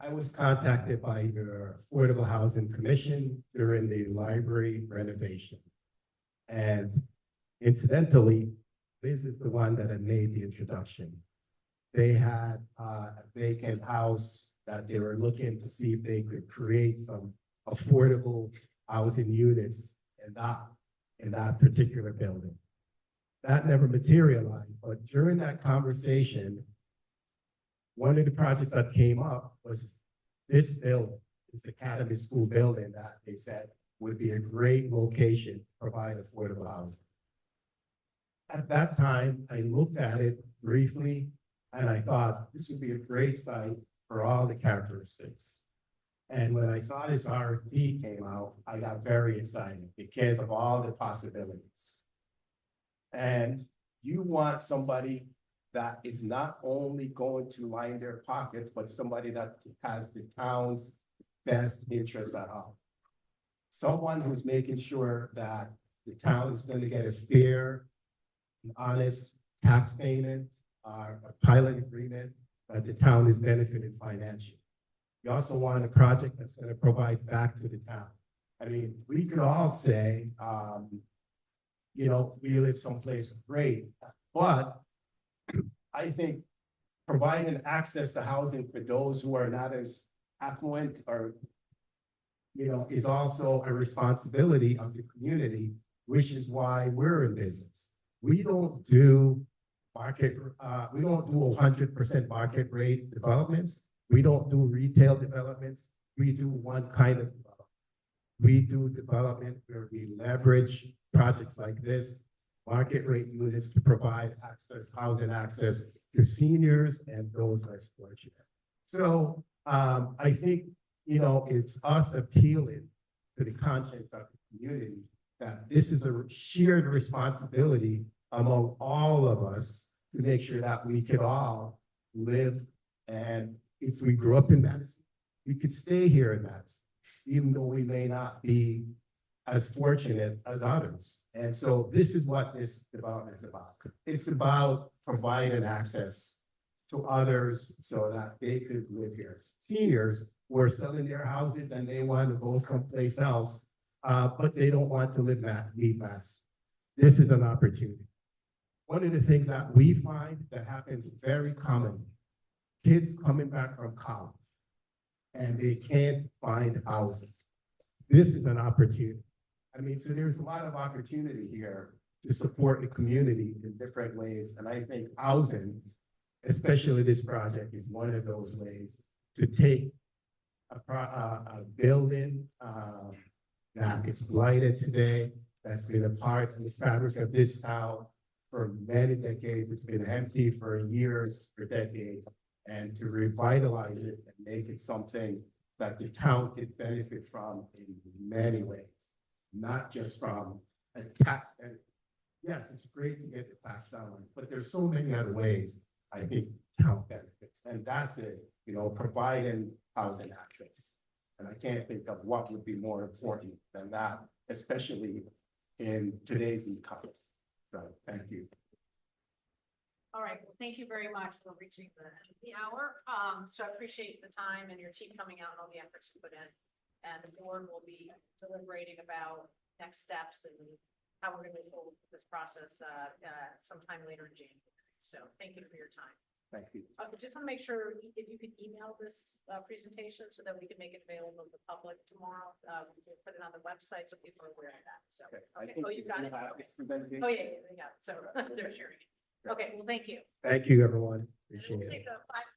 I was contacted by your Affordable Housing Commission during the library renovation. And incidentally, this is the one that had made the introduction. They had a vacant house that they were looking to see if they could create some affordable housing units in that particular building. That never materialized, but during that conversation, one of the projects that came up was this building, this Academy School building that they said would be a great location to provide affordable housing. At that time, I looked at it briefly and I thought this would be a great site for all the characteristics. And when I saw this RFP came out, I got very excited because of all the possibilities. And you want somebody that is not only going to line their pockets, but somebody that has the town's best interests at heart. Someone who's making sure that the town is going to get a fair and honest tax payment, a pilot agreement, that the town is benefiting financially. You also want a project that's going to provide back to the town. I mean, we could all say, you know, we live someplace great, but I think providing access to housing for those who are not as affluent or, you know, is also a responsibility of the community, which is why we're in business. We don't do we don't do 100% market rate developments. We don't do retail developments. We do one kind of development. We do development where we leverage projects like this, market rate units to provide access, housing access to seniors and those less fortunate. So I think, you know, it's us appealing to the conscience of the community that this is a shared responsibility among all of us to make sure that we could all live. And if we grew up in Madison, we could stay here in Madison, even though we may not be as fortunate as others. And so this is what this development is about. It's about providing access to others so that they could live here. Seniors who are selling their houses and they want to go someplace else, but they don't want to leave Madison. This is an opportunity. One of the things that we find that happens very commonly, kids coming back from college and they can't find housing. This is an opportunity. I mean, so there's a lot of opportunity here to support the community in different ways. And I think housing, especially this project, is one of those ways to take a building that is blighted today, that's been a part of the fabric of this town for many decades. It's been empty for years, for decades, and to revitalize it and make it something that the town could benefit from in many ways. not just from a tax. And yes, it's great to get the tax dollars, but there's so many other ways I think town benefits, and that's it, providing housing access. And I can't think of what would be more important than that, especially in today's economy. So, thank you. All right, well, thank you very much for reaching the hour. So I appreciate the time and your team coming out and all the efforts you put in. And the board will be deliberating about next steps and how we're going to move forward with this process sometime later in January. So thank you for your time. Thank you. I just want to make sure if you could email this presentation so that we can make it available to the public tomorrow. We can put it on the website so people are aware of that. So, Okay. okay. Oh, you got it. Okay. Oh, yeah. So they're sharing it. Okay, well, thank you. Thank you, everyone. Appreciate We'll it. take a 5Okay.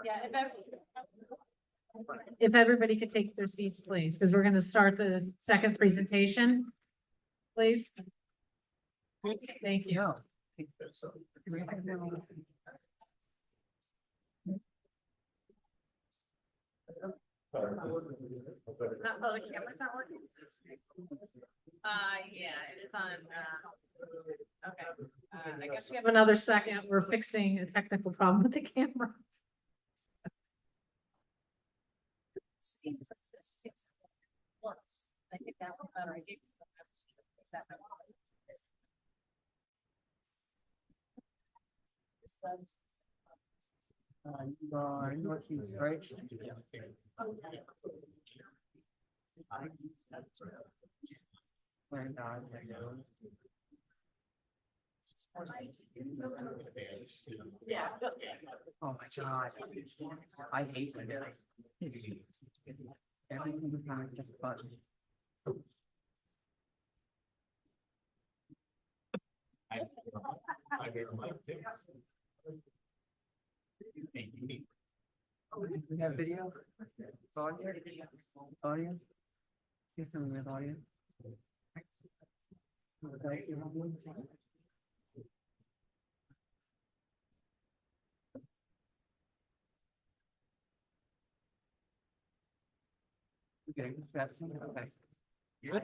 Yeah, If everybody could take their seats, please, because we're going to start the second presentation, please. Thank you. the camera's not working. Yeah, it is on, okay. I guess we have Another second, we're fixing a technical problem with the camera. Seems like this 6 once. I think that one better. I gave you that one. This does. Northeast, right? Yeah. Oh my God. I hate when everything is not just a button. We have video? Audio? Audio? Here's something with audio. Okay. Okay, that's okay. Good.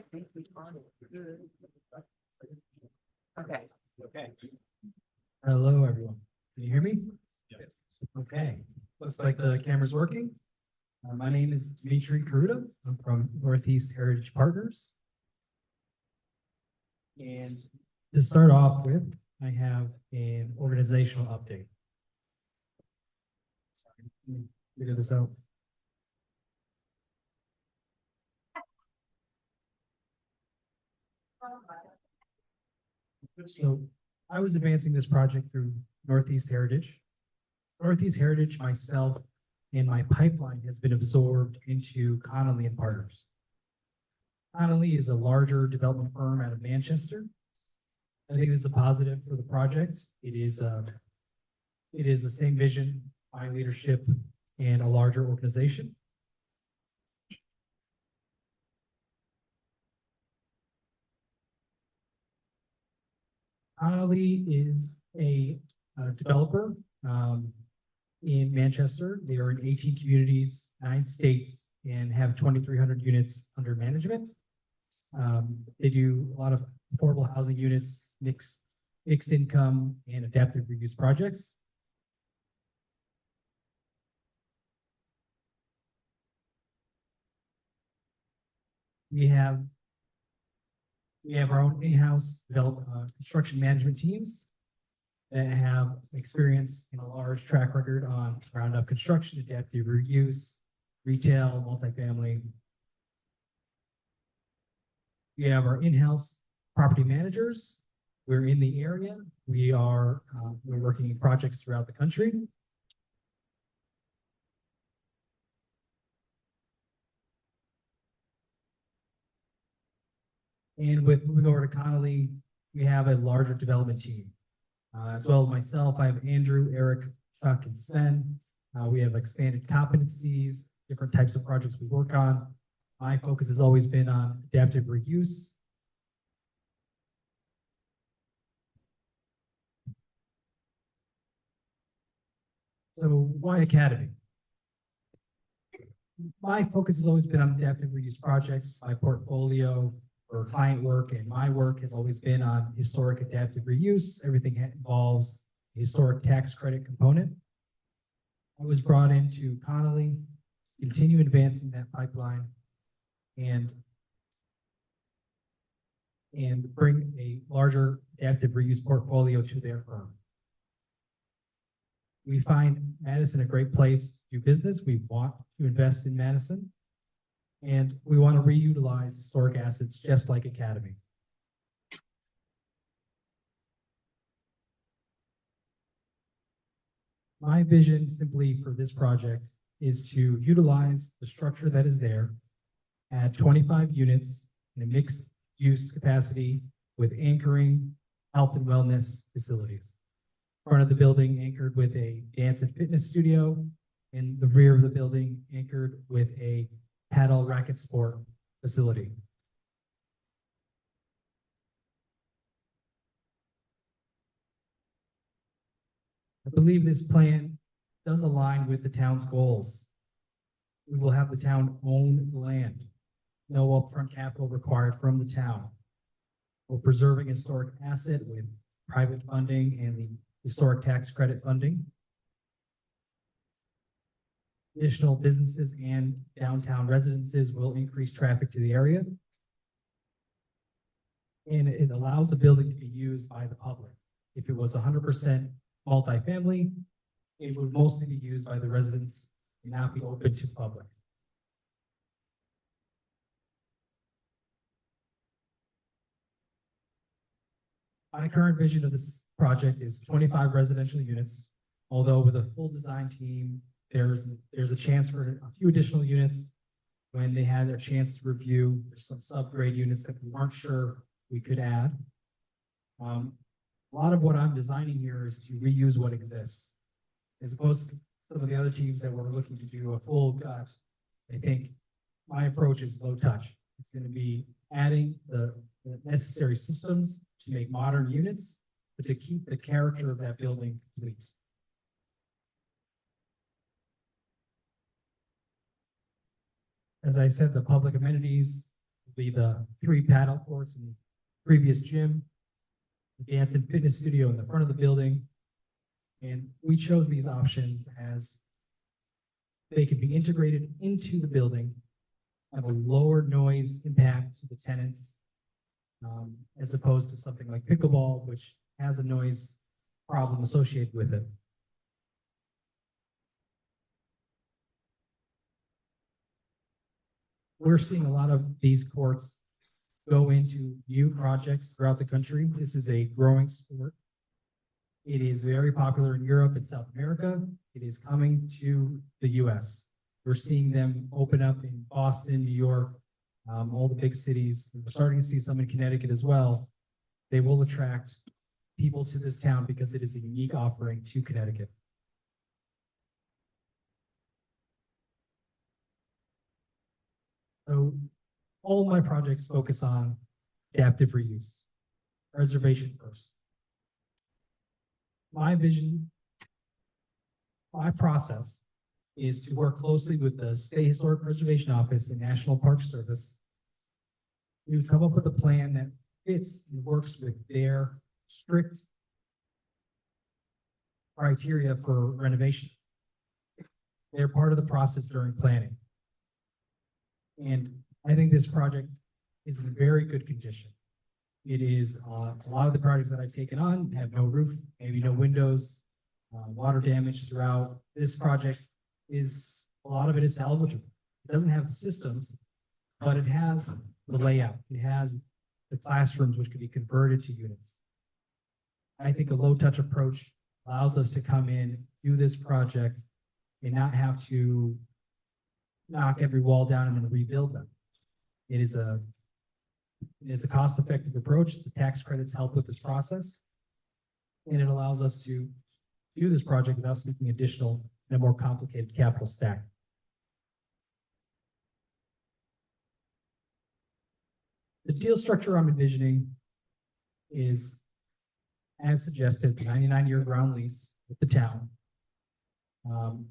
Good. Okay. Okay. Hello, everyone. Can you hear me? Yes. Okay. Looks like the camera's working. My name is Dimitri Karuta. I'm from Northeast Heritage Partners. And to start off with, I have an organizational update. Sorry, let me figure this out. So I was advancing this project through Northeast Heritage. Northeast Heritage, myself, and my pipeline has been absorbed into Connolly and Partners. Connolly is a larger development firm out of Manchester. I think this is a positive for the project. It is the same vision, high leadership, and a larger organization. Connolly is a developer in Manchester. They are in 18 communities, 9 states, and have 2,300 units under management. They do a lot of affordable housing units, mixed income, and adaptive reuse projects. We have our own in-house construction management teams that have experience in a large track record on ground-up construction, adaptive reuse, retail, multifamily. We have our in-house property managers. We're in the area. We're working in projects throughout the country. And with moving over to Connolly, we have a larger development team. As well as myself, I have Andrew, Eric, Chuck, and Sven. We have expanded competencies, different types of projects we work on. My focus has always been on adaptive reuse. So why Academy? My focus has always been on adaptive reuse projects. My portfolio or client work and my work has always been on historic adaptive reuse. Everything that involves a historic tax credit component. I was brought into Connolly, continue advancing that pipeline, and bring a larger adaptive reuse portfolio to their firm. We find Madison a great place to do business. We want to invest in Madison, and we want to reutilize historic assets just like Academy. My vision simply for this project is to utilize the structure that is there, add 25 units in a mixed use capacity with anchoring health and wellness facilities. Front of the building anchored with a dance and fitness studio, in the rear of the building anchored with a paddle racket sport facility. I believe this plan does align with the town's goals. We will have the town own the land. No upfront capital required from the town. We're preserving a historic asset with private funding and the historic tax credit funding. Additional businesses and downtown residences will increase traffic to the area. And it allows the building to be used by the public. If it was 100% multifamily, it would mostly be used by the residents and not be open to the public. My current vision of this project is 25 residential units, although with a full design team, there's a chance for a few additional units when they had their chance to review. There's some subgrade units that we weren't sure we could add. A lot of what I'm designing here is to reuse what exists, as opposed to some of the other teams that were looking to do a full gut. I think my approach is low touch. It's going to be adding the necessary systems to make modern units, but to keep the character of that building complete. As I said, the public amenities will be the 3 paddle courts in the previous gym, the dance and fitness studio in the front of the building. And we chose these options as they could be integrated into the building, have a lower noise impact to the tenants, as opposed to something like pickleball, which has a noise problem associated with it. We're seeing a lot of these courts go into new projects throughout the country. This is a growing sport. It is very popular in Europe and South America. It is coming to the US. We're seeing them open up in Boston, New York, all the big cities. We're starting to see some in Connecticut as well. They will attract people to this town because it is a unique offering to Connecticut. So all of my projects focus on adaptive reuse, preservation first. My vision, my process is to work closely with the State Historic Preservation Office and National Park Service to come up with a plan that fits and works with their strict criteria for renovation. They're part of the process during planning. And I think this project is in very good condition. It is, a lot of the projects that I've taken on have no roof, maybe no windows, water damage throughout. This project is, a lot of it is salvageable. It doesn't have the systems, but it has the layout. It has the classrooms, which can be converted to units. I think a low-touch approach allows us to come in, do this project, and not have to knock every wall down and then rebuild them. It's a cost-effective approach. The tax credits help with this process. And it allows us to do this project without seeking additional and a more complicated capital stack. The deal structure I'm envisioning is, as suggested, 99-year ground lease with the town.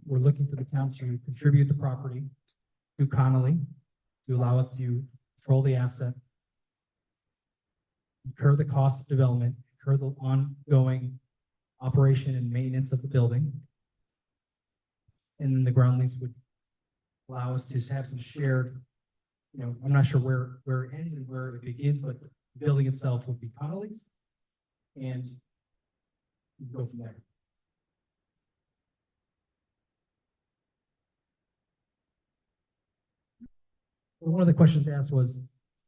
We're looking for the town to contribute the property to Connolly to allow us to control the asset, incur the cost of development, incur the ongoing operation and maintenance of the building. And then the ground lease would allow us to have some shared, I'm not sure where it ends and where it begins, but the building itself would be Connolly's. And go from there. So one of the questions asked was,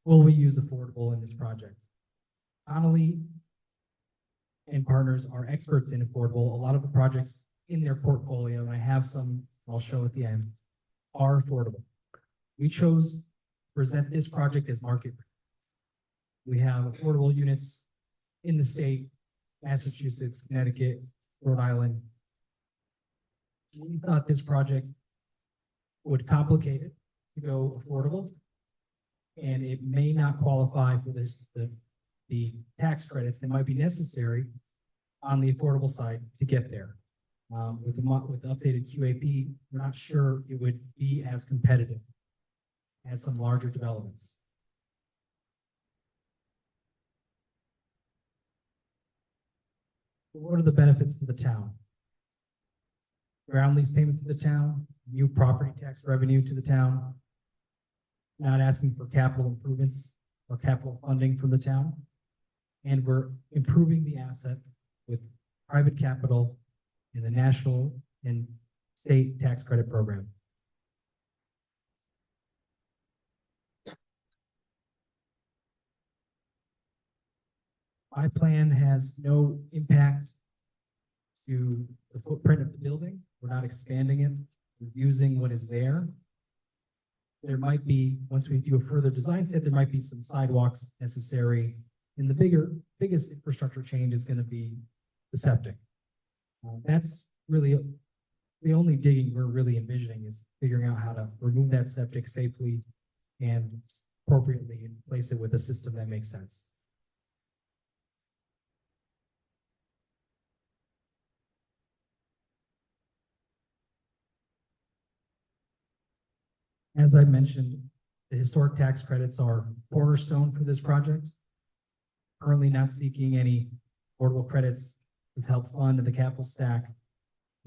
will we use affordable in this project? Connolly and partners are experts in affordable. A lot of the projects in their portfolio, and I have some I'll show at the end, are affordable. We chose to present this project as market. We have affordable units in the state, Massachusetts, Connecticut, Rhode Island. We thought this project would complicate it to go affordable, and it may not qualify for the tax credits that might be necessary on the affordable side to get there. With the updated QAP, we're not sure it would be as competitive as some larger developments. What are the benefits to the town? Ground lease payment to the town, new property tax revenue to the town, not asking for capital improvements or capital funding from the town. And we're improving the asset with private capital in the national and state tax credit program. My plan has no impact to the footprint of the building. We're not expanding it. We're using what is there. There might be, once we do a further design set, there might be some sidewalks necessary. And the biggest infrastructure change is going to be the septic. That's really the only digging we're really envisioning, is figuring out how to remove that septic safely and appropriately and place it with a system that makes sense. As I mentioned, the historic tax credits are cornerstone for this project. Currently not seeking any affordable credits to help fund the capital stack.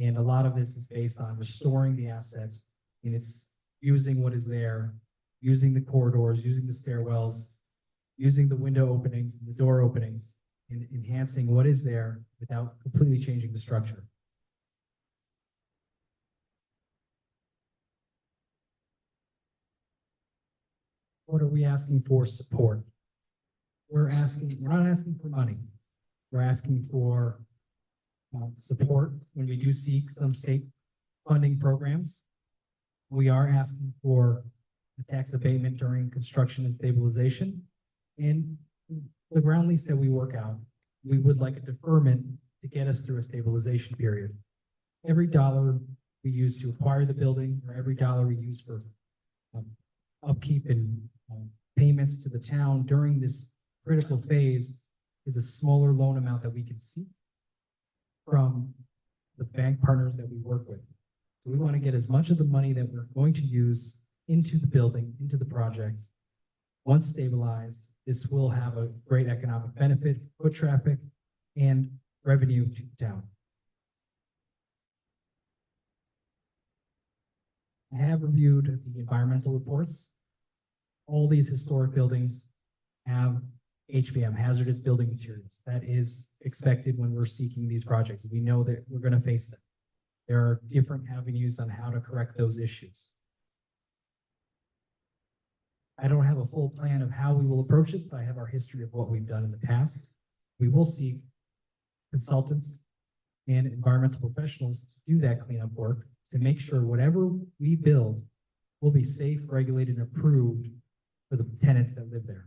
And a lot of this is based on restoring the asset, and it's using what is there, using the corridors, using the stairwells, using the window openings, the door openings, and enhancing what is there without completely changing the structure. What are we asking for support? We're not asking for money. We're asking for support when we do seek some state funding programs. We are asking for a tax abatement during construction and stabilization. And the ground lease that we work out, we would like a deferment to get us through a stabilization period. Every dollar we use to acquire the building, or every dollar we use for upkeep and payments to the town during this critical phase, is a smaller loan amount that we can seek from the bank partners that we work with. So we want to get as much of the money that we're going to use into the building, into the project. Once stabilized, this will have a great economic benefit, foot traffic, and revenue to the town. I have reviewed the environmental reports. All these historic buildings have HBM, hazardous building materials. That is expected when we're seeking these projects. We know that we're going to face them. There are different avenues on how to correct those issues. I don't have a full plan of how we will approach this, but I have our history of what we've done in the past. We will seek consultants and environmental professionals to do that cleanup work to make sure whatever we build will be safe, regulated, and approved for the tenants that live there.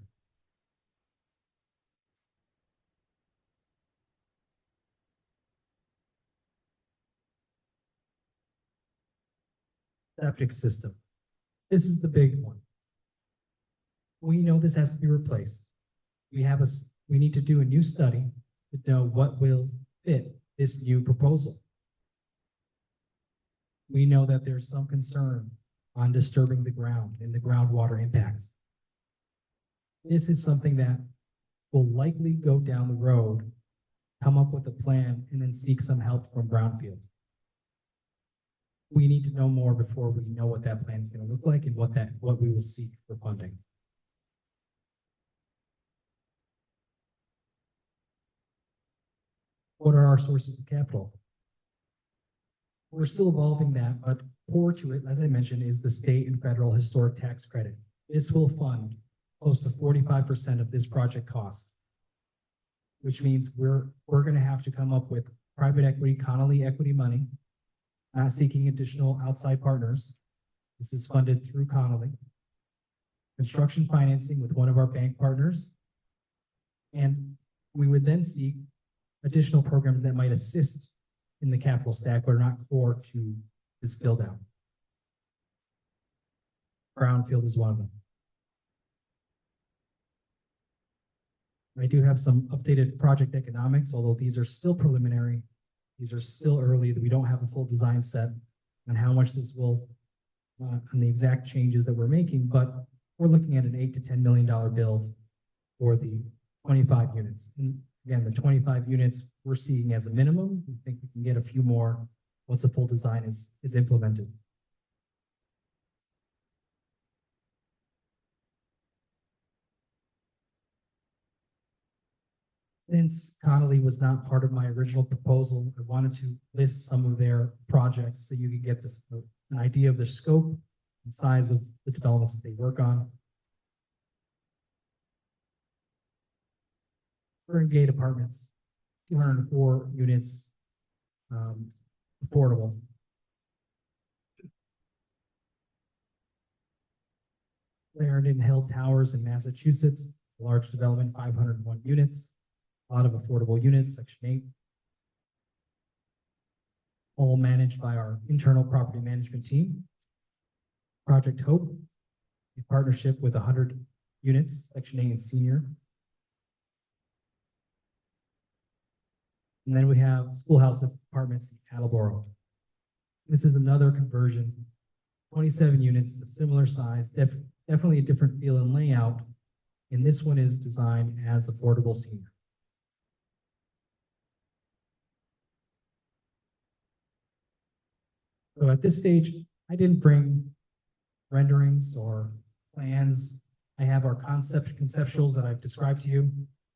Septic system. This is the big one. We know this has to be replaced. We need to do a new study to know what will fit this new proposal. We know that there's some concern on disturbing the ground and the groundwater impact. This is something that will likely go down the road, come up with a plan, and then seek some help from Brownfield. We need to know more before we know what that plan is going to look like and what we will seek for funding. What are our sources of capital? We're still evolving that, but core to it, as I mentioned, is the state and federal historic tax credit. This will fund close to 45% of this project cost, which means we're going to have to come up with private equity, Connolly equity money, not seeking additional outside partners. This is funded through Connolly. Construction financing with one of our bank partners. And we would then seek additional programs that might assist in the capital stack, but are not core to this build out. Brownfield is one of them. I do have some updated project economics, although these are still preliminary. These are still early. We don't have a full design set on how much this will, on the exact changes that we're making, but we're looking at an $8 to $10 million build for the 25 units. And again, the 25 units we're seeing as a minimum. We think we can get a few more once a full design is implemented. Since Connolly was not part of my original proposal, I wanted to list some of their projects so you could get this, an idea of their scope and size of the developments that they work on. Current Gate Apartments, 204 units, affordable. Clarendon Hill Towers in Massachusetts, large development, 501 units, a lot of affordable units, Section 8. All managed by our internal property management team. Project Hope, a partnership with 100 units, Section 8 and senior. And then we have Schoolhouse Apartments in Attleboro. This is another conversion, 27 units, a similar size, definitely a different feel and layout. And this one is designed as affordable senior. So at this stage, I didn't bring renderings or plans. I have our conceptuals that I've described to you.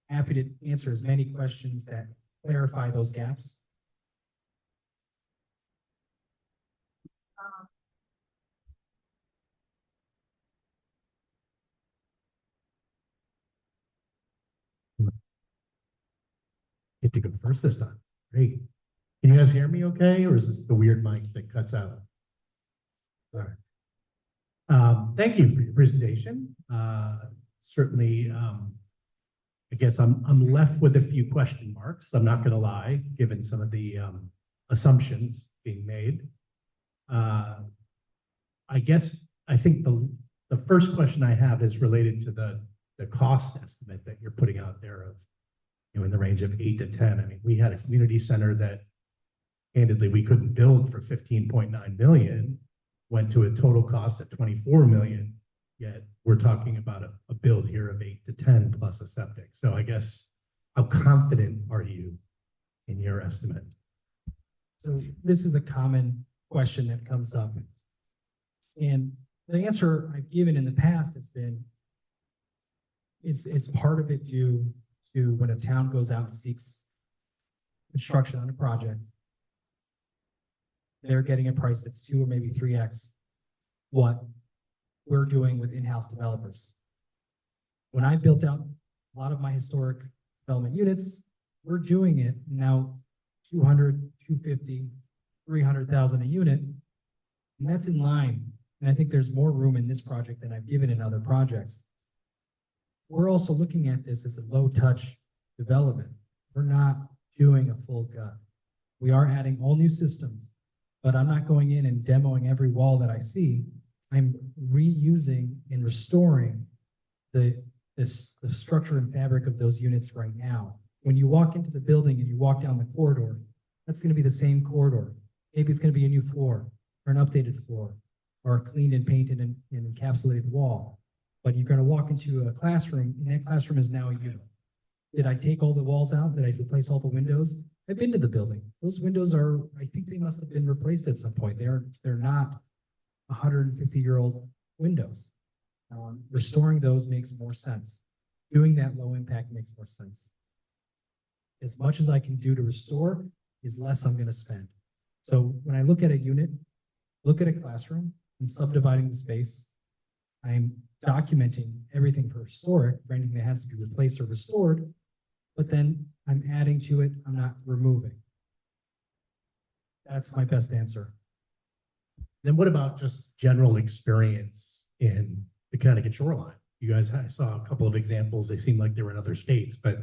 Happy to answer as many questions that clarify those gaps. Get to go first this time. Great. Can you guys hear me okay, or is this the weird mic that cuts out? All right. Thank you for your presentation. Certainly, I guess I'm left with a few question marks. I'm not going to lie, given some of the assumptions being made. I think the first question I have is related to the cost estimate that you're putting out there of, in the range of 8 to 10. I mean, we had a community center that candidly, we couldn't build for 15.9 million, went to a total cost of 24 million, yet we're talking about a build here of 8 to 10 plus a septic. So I guess, how confident are you in your estimate? So this is a common question that comes up. And the answer I've given in the past has been, is part of it due to when a town goes out and seeks construction on a project, they're getting a price that's 2 or maybe 3x what we're doing with in-house developers. When I built out a lot of my historic development units, we're doing it now 200, 250, 300,000 a unit, and that's in line. And I think there's more room in this project than I've given in other projects. We're also looking at this as a low-touch development. We're not doing a full gut. We are adding all new systems, but I'm not going in and demoing every wall that I see. I'm reusing and restoring the structure and fabric of those units right now. When you walk into the building and you walk down the corridor, that's going to be the same corridor. Maybe it's going to be a new floor or an updated floor or a cleaned and painted and encapsulated wall. But you're going to walk into a classroom, and that classroom is now a unit. Did I take all the walls out? Did I replace all the windows? I've been to the building. Those windows are, I think they must have been replaced at some point. They're not 150-year-old windows. Restoring those makes more sense. Doing that low impact makes more sense. As much as I can do to restore is less I'm going to spend. So when I look at a unit, look at a classroom, and subdividing the space, I'm documenting everything for historic, for anything that has to be replaced or restored, but then I'm adding to it, I'm not removing. That's my best answer. Then what about just general experience in the Connecticut shoreline? You guys, I saw a couple of examples. They seem like they were in other states, but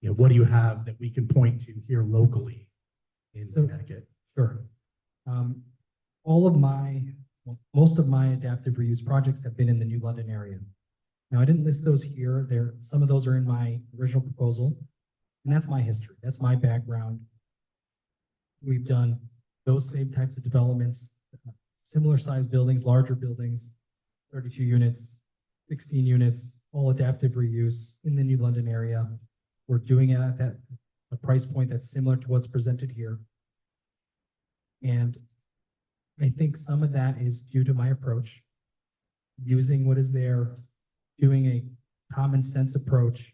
what do you have that we can point to here locally in Connecticut? Sure. Most of my adaptive reuse projects have been in the New London area. Now, I didn't list those here. Some of those are in my original proposal, and that's my history. That's my background. We've done those same types of developments, similar sized buildings, larger buildings, 32 units, 16 units, all adaptive reuse in the New London area. We're doing it at a price point that's similar to what's presented here. And I think some of that is due to my approach, using what is there, doing a common sense approach,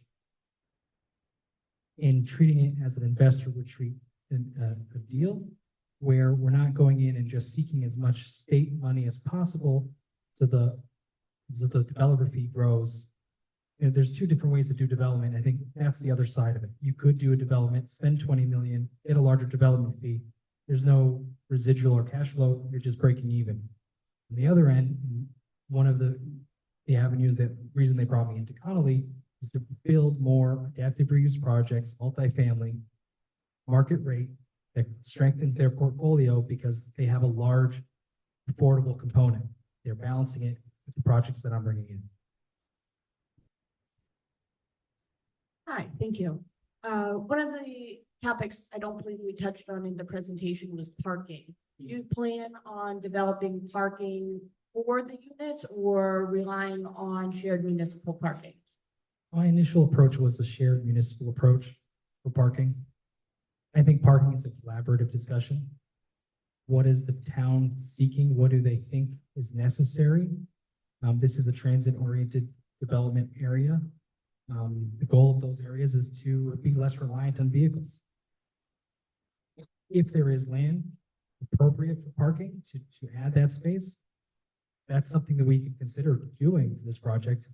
and treating it as an investor would treat a deal where we're not going in and just seeking as much state money as possible so the developer fee grows. There's 2 different ways to do development. I think that's the other side of it. You could do a development, spend 20 million, get a larger development fee. There's no residual or cash flow. You're just breaking even. On the other end, one of the avenues, that reason they brought me into Connolly, is to build more adaptive reuse projects, multifamily, market rate, that strengthens their portfolio because they have a large affordable component. They're balancing it with the projects that I'm bringing in. Hi, thank you. One of the topics I don't believe we touched on in the presentation was parking. Do you plan on developing parking for the units or relying on shared municipal parking? My initial approach was a shared municipal approach for parking. I think parking is a collaborative discussion. What is the town seeking? What do they think is necessary? This is a transit-oriented development area. The goal of those areas is to be less reliant on vehicles. If there is land appropriate for parking to add that space, that's something that we can consider doing for this project.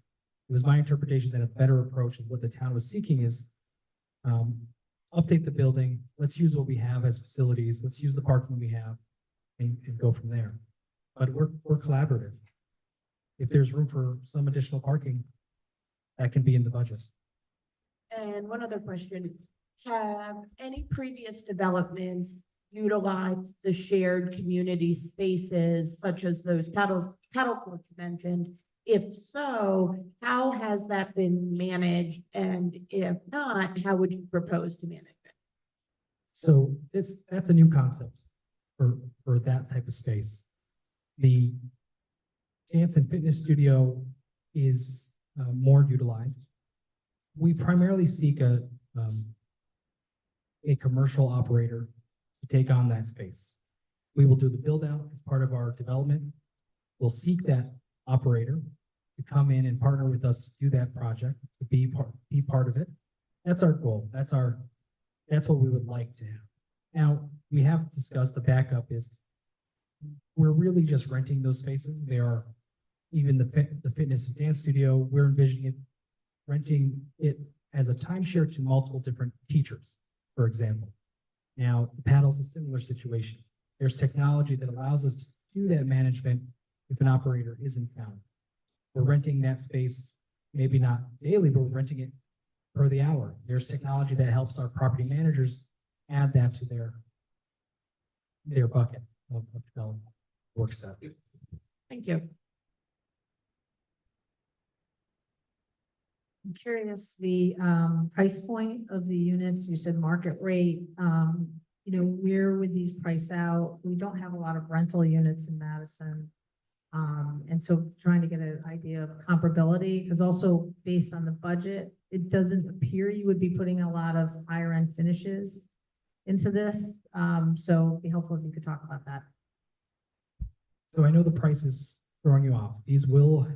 It was my interpretation that a better approach of what the town was seeking is update the building. Let's use what we have as facilities. Let's use the parking we have and go from there. But we're collaborative. If there's room for some additional parking, that can be in the budget. And one other question, have any previous developments utilized the shared community spaces such as those paddle courts you mentioned? If so, how has that been managed? And if not, how would you propose to manage it? So that's a new concept for that type of space. The dance and fitness studio is more utilized. We primarily seek a commercial operator to take on that space. We will do the build out as part of our development. We'll seek that operator to come in and partner with us to do that project, to be part of it. That's our goal. That's what we would like to have. Now, we have discussed the backup is we're really just renting those spaces. They are even the fitness and dance studio, we're envisioning it, renting it as a timeshare to multiple different teachers, for example. Now, the paddle's a similar situation. There's technology that allows us to do that management if an operator isn't found. We're renting that space, maybe not daily, but we're renting it per the hour. There's technology that helps our property managers add that to their bucket of development work set. Thank you. I'm curious, the price point of the units, you said market rate, where would these price out? We don't have a lot of rental units in Madison. And so trying to get an idea of comparability, because also based on the budget, it doesn't appear you would be putting a lot of higher end finishes into this. So it'd be helpful if you could talk about that. So I know the price is throwing you off. These will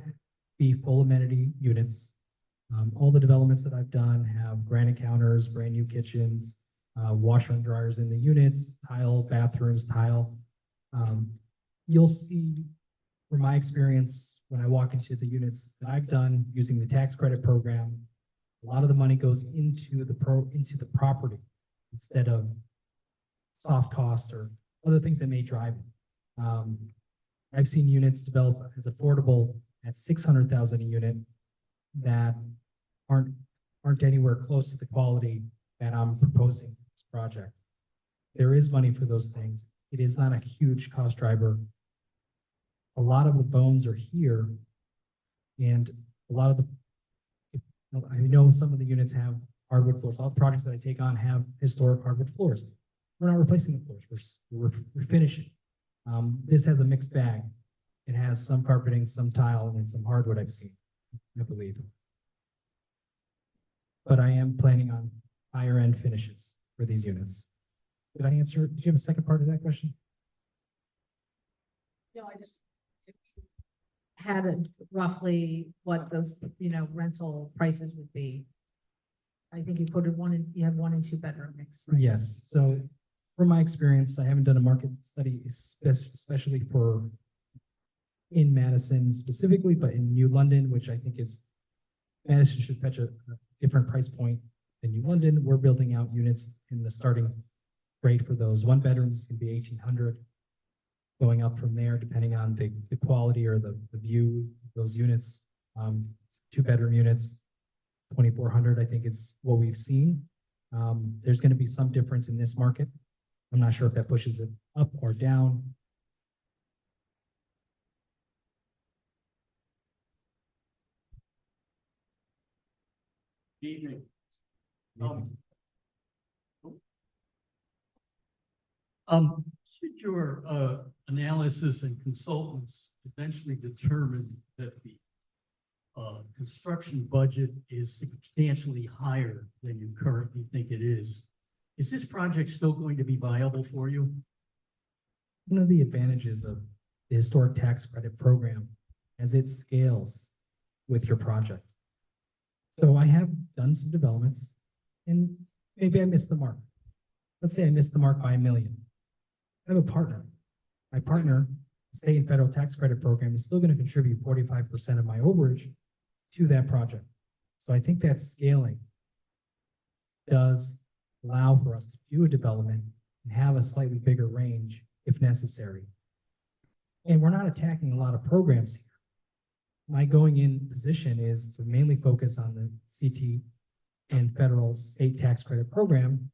be full amenity units. All the developments that I've done have granite counters, brand new kitchens, washer and dryers in the units, tile bathrooms, tile. You'll see from my experience when I walk into the units that I've done using the tax credit program, a lot of the money goes into the property instead of soft cost or other things that may drive it. I've seen units develop as affordable at 600,000 a unit that aren't anywhere close to the quality that I'm proposing this project. There is money for those things. It is not a huge cost driver. A lot of the bones are here, and a lot of I know some of the units have hardwood floors. All the projects that I take on have historic hardwood floors. We're not replacing the floors. We're finishing. This has a mixed bag. It has some carpeting, some tile, and some hardwood I've seen, I believe. But I am planning on higher end finishes for these units. Did I answer? Did you have a second part of that question? No, I just had roughly what those, rental prices would be. I think you quoted you have 1 and 2 bedroom mix, right? Yes. So from my experience, I haven't done a market study, especially in Madison specifically, but in New London, which I think is, Madison should fetch a different price point than New London. We're building out units in the starting rate for those 1 bedrooms can be 1,800, going up from there depending on the quality or the view of those units. 2 bedroom units, 2,400, I think is what we've seen. There's going to be some difference in this market. I'm not sure if that pushes it up or down. Evening. Should your analysis and consultants eventually determine that the construction budget is substantially higher than you currently think it is this project still going to be viable for you? One of the advantages of the historic tax credit program as it scales with your project. So I have done some developments and maybe I missed the mark. Let's say I missed the mark by $1 million. I have a partner. My partner, the state and federal tax credit program, is still going to contribute 45% of my overage to that project. So I think that scaling does allow for us to do a development and have a slightly bigger range if necessary. And we're not attacking a lot of programs here. My going in position is to mainly focus on the CT and federal state tax credit program.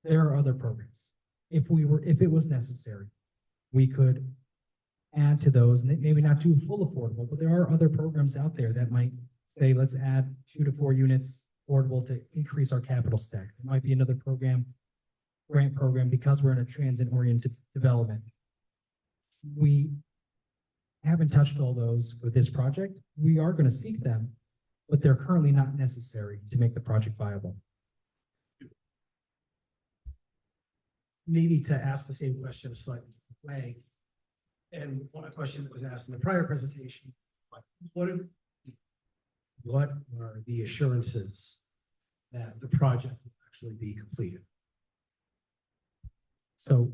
There are other programs. If it was necessary, we could add to those, and maybe not do full affordable, but there are other programs out there that might say, let's add 2 to 4 units affordable to increase our capital stack. There might be another program, grant program, because we're in a transit-oriented development. We haven't touched all those for this project. We are going to seek them, but they're currently not necessary to make the project viable. Maybe to ask the same question a slightly different way. And one question that was asked in the prior presentation, what are the assurances that the project will actually be completed? So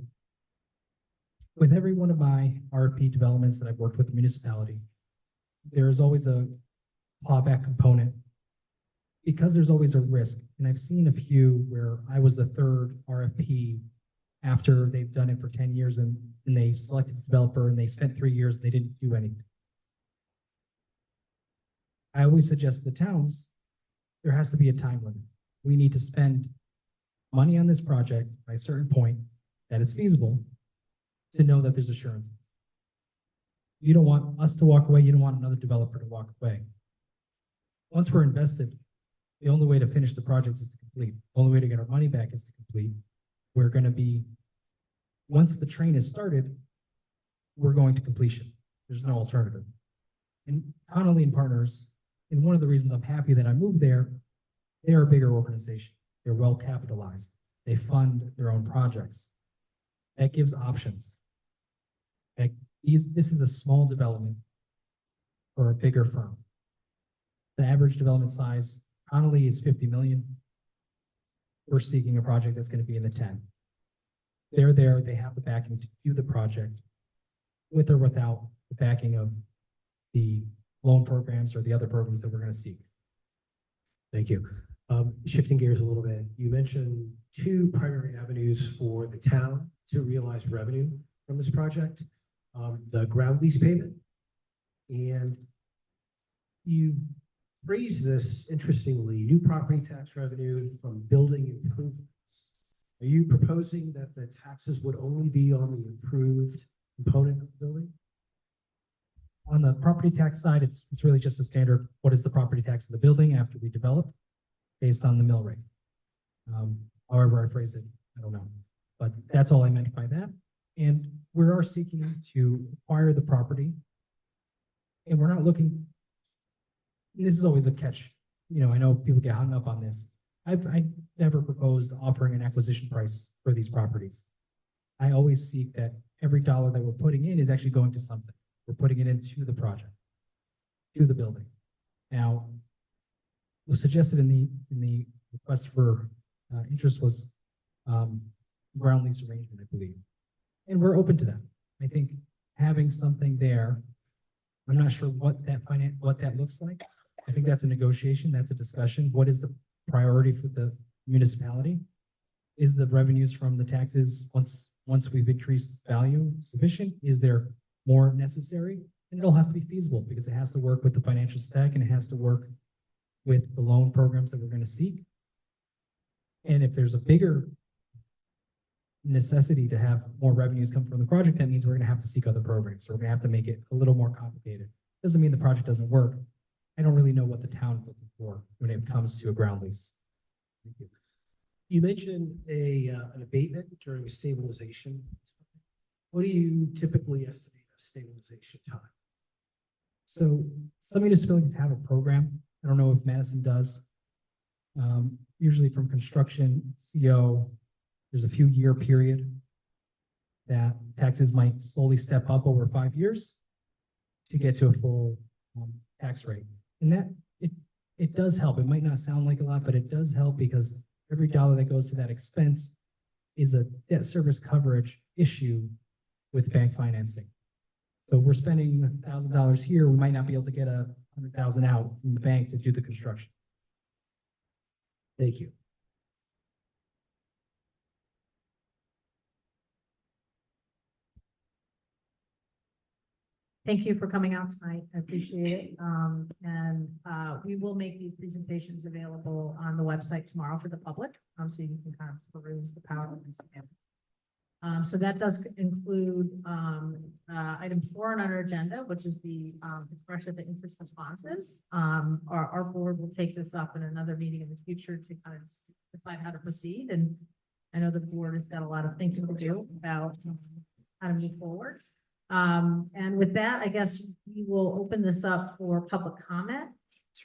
with every one of my RFP developments that I've worked with the municipality, there is always a clawback component because there's always a risk. And I've seen a few where I was the third RFP after they've done it for 10 years and they selected a developer and they spent 3 years, and they didn't do anything. I always suggest to the towns, there has to be a time limit. We need to spend money on this project by a certain point that it's feasible to know that there's assurances. You don't want us to walk away. You don't want another developer to walk away. Once we're invested, the only way to finish the project is to complete. The only way to get our money back is to complete. We're going to be, once the train is started, we're going to completion. There's no alternative. And Connolly and Partners, and one of the reasons I'm happy that I moved there, they're a bigger organization. They're well capitalized. They fund their own projects. That gives options. This is a small development for a bigger firm. The average development size, Connolly is 50 million. We're seeking a project that's going to be in the 10. They're there, they have the backing to do the project with or without the backing of the loan programs or the other programs that we're going to seek. Thank you. Shifting gears a little bit, you mentioned 2 primary avenues for the town to realize revenue from this project, the ground lease payment, and you phrase this interestingly, new property tax revenue from building improvements. Are you proposing that the taxes would only be on the improved component of the building? On the property tax side, it's really just a standard, what is the property tax of the building after we develop based on the mill rate. However I phrased it, I don't know. But that's all I meant by that. And we are seeking to acquire the property. And we're not looking, this is always a catch. You know, I know people get hung up on this. I never proposed offering an acquisition price for these properties. I always seek that every dollar that we're putting in is actually going to something. We're putting it into the project, to the building. Now, what was suggested in the request for interest was ground lease arrangement, I believe, and we're open to that. I think having something there, I'm not sure what that looks like. I think that's a negotiation. That's a discussion. What is the priority for the municipality? Is the revenues from the taxes once we've increased value sufficient? Is there more necessary? And it all has to be feasible because it has to work with the financial stack and it has to work with the loan programs that we're going to seek. And if there's a bigger necessity to have more revenues come from the project, that means we're going to have to seek other programs. Or we're going to have to make it a little more complicated. Doesn't mean the project doesn't work. I don't really know what the town is looking for when it comes to a ground lease. Thank you. You mentioned an abatement during a stabilization. What do you typically estimate a stabilization time? So some municipalities have a program. I don't know if Madison does. Usually from construction, CO, there's a few year period that taxes might slowly step up over 5 years to get to a full tax rate. And that it does help. It might not sound like a lot, but it does help because every dollar that goes to that expense is a debt service coverage issue with bank financing. So if we're spending $1,000 here, we might not be able to get $100,000 out from the bank to do the construction. Thank you. Thank you for coming out tonight. I appreciate it. We will make these presentations available on the website tomorrow for the public, so you can kind of peruse the PowerPoint. So that does include item 4 on our agenda, which is the expression of the interest responses. Our board will take this up in another meeting in the future to kind of decide how to proceed. And I know the board has got a lot of thinking to do about how to move forward. And with that, I guess we will open this up for public comment.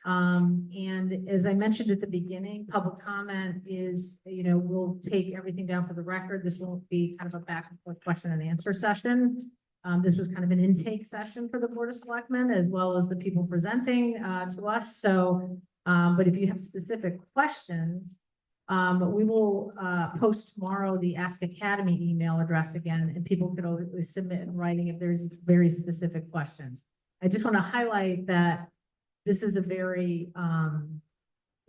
And as I mentioned at the beginning, public comment is, we'll take everything down for the record. This won't be kind of a back and forth question and answer session. This was kind of an intake session for the Board of Selectmen as well as the people presenting to us. So, but if you have specific questions, we will post tomorrow the Ask Academy email address again, and people could always submit in writing if there's very specific questions. I just want to highlight that this is a very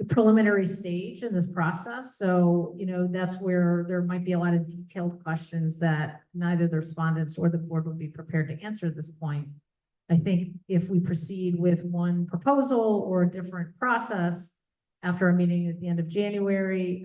preliminary stage in this process. So, that's where there might be a lot of detailed questions that neither the respondents or the board would be prepared to answer at this point. I think if we proceed with one proposal or a different process after a meeting at the end of January,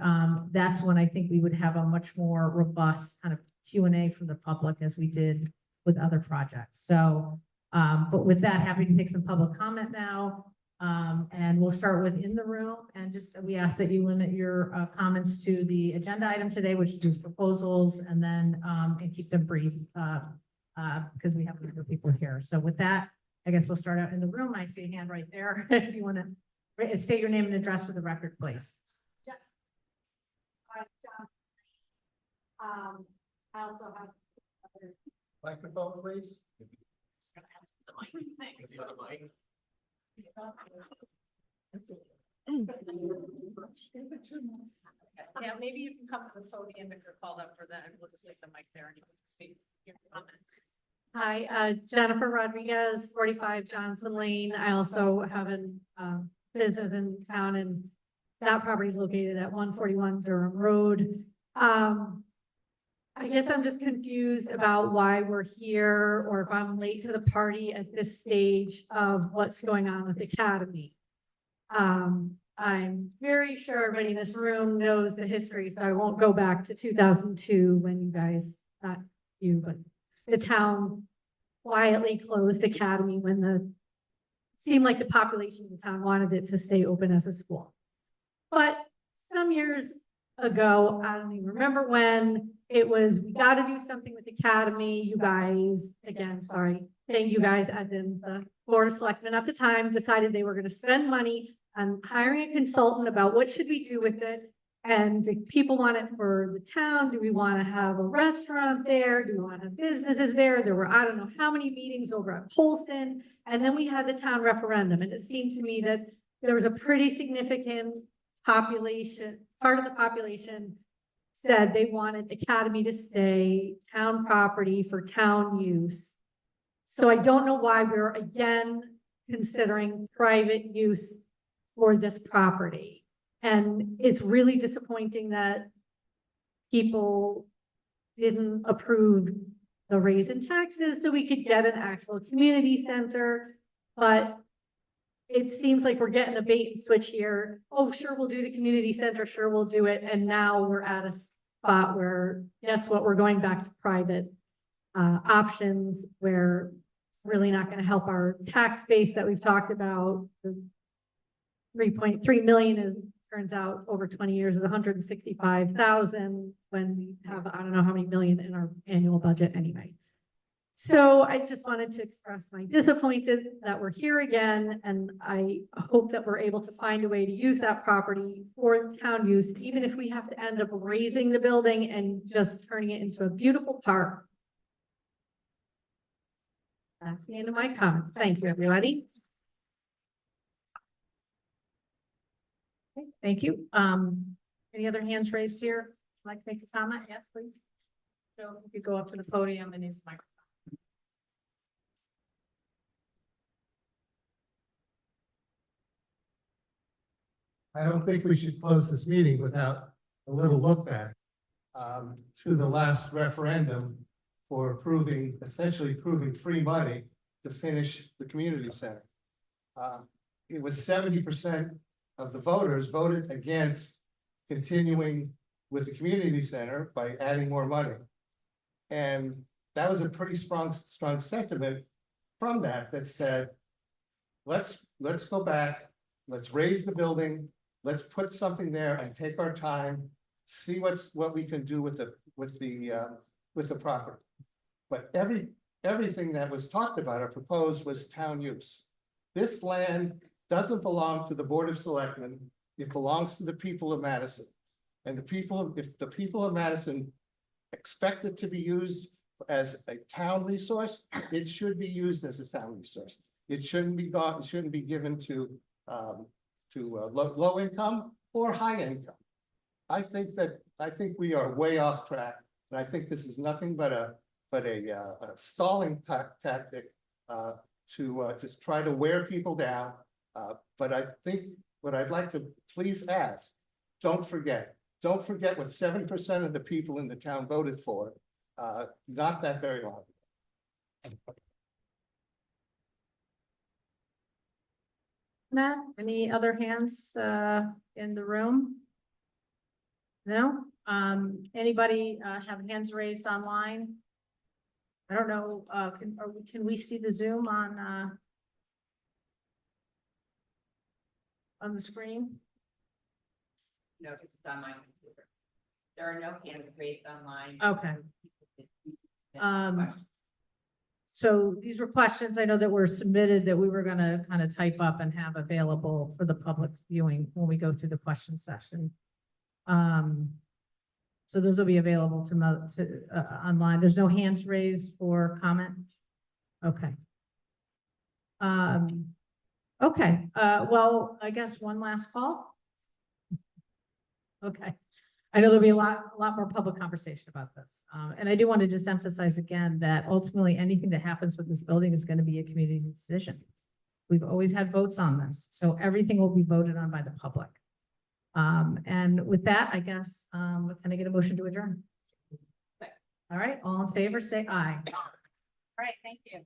that's when I think we would have a much more robust kind of Q&A from the public as we did with other projects. So, but with that, happy to take some public comment now. And we'll start with in the room, and we ask that you limit your comments to the agenda item today, which is proposals, and then and keep them brief because we have other people here. So with that, I guess we'll start out in the room. I see a hand right there. If you want to state your name and address for the record, please. I also have Microphone, please. Yeah, maybe you can come to the podium if you're called up for that, and we'll just leave the mic there and you can speak your comment. Hi, Jennifer Rodriguez, 45 Johnson Lane. I also have a business in town, and that property is located at 141 Durham Road. I guess I'm just confused about why we're here, or if I'm late to the party at this stage of what's going on with the Academy. I'm very sure everybody in this room knows the history, so I won't go back to 2002 when you guys, not you, but the town quietly closed Academy when seemed like the population of the town wanted it to stay open as a school. But some years ago, I don't even remember when, it was, we got to do something with Academy. You guys, again, sorry, saying you guys as in the Board of Selectmen at the time, decided they were going to spend money on hiring a consultant about what should we do with it. And do people want it for the town? Do we want to have a restaurant there? Do we want to have businesses there? There were, I don't know how many meetings over at Polson. And then we had the town referendum. And it seemed to me that there was a pretty significant population, part of the population said they wanted Academy to stay town property for town use. So I don't know why we're again considering private use for this property. And it's really disappointing that people didn't approve the raise in taxes so we could get an actual community center. But it seems like we're getting a bait and switch here. Oh, sure, we'll do the community center. Sure, we'll do it. And now we're at a spot where, guess what? We're going back to private options where really not going to help our tax base that we've talked about. The 3.3 million is, turns out over 20 years is 165,000 when we have, I don't know how many million in our annual budget anyway. So I just wanted to express my disappointed that we're here again, and I hope that we're able to find a way to use that property for town use, even if we have to end up raising the building and just turning it into a beautiful park. That's the end of my comments. Thank you, everybody. Okay, thank you. Any other hands raised here? Would like to make a comment? Yes, please. So if you go up to the podium and use the microphone. I don't think we should close this meeting without a little look back to the last referendum for essentially approving free money to finish the community center. It was 70% of the voters voted against continuing with the community center by adding more money. And that was a pretty strong sentiment from that said, let's go back, let's raise the building, let's put something there and take our time, see what we can do with the property. But everything that was talked about or proposed was town use. This land doesn't belong to the Board of Selectmen. It belongs to the people of Madison. And if the people of Madison expect it to be used as a town resource, it should be used as a town resource. It shouldn't be given to low income or high income. I think we are way off track, and I think this is nothing but a stalling tactic to just try to wear people down. But I think what I'd like to please ask, don't forget what 7% of the people in the town voted for, not that very long ago. Matt, any other hands in the room? No? Anybody have hands raised online? I don't know, can we see the Zoom on the screen? No, it's on my computer. There are no hands raised online. Okay. So these were questions I know that were submitted that we were gonna kind of type up and have available for the public viewing when we go through the question session. So those will be available to online. There's no hands raised for comment? Okay. Okay, well, I guess one last call. Okay. I know there'll be a lot more public conversation about this. And I do want to just emphasize again that ultimately anything that happens with this building is going to be a community decision. We've always had votes on this, so everything will be voted on by the public. And with that, I guess, can I get a motion to adjourn? All right, all in favor, say aye. All right, thank you.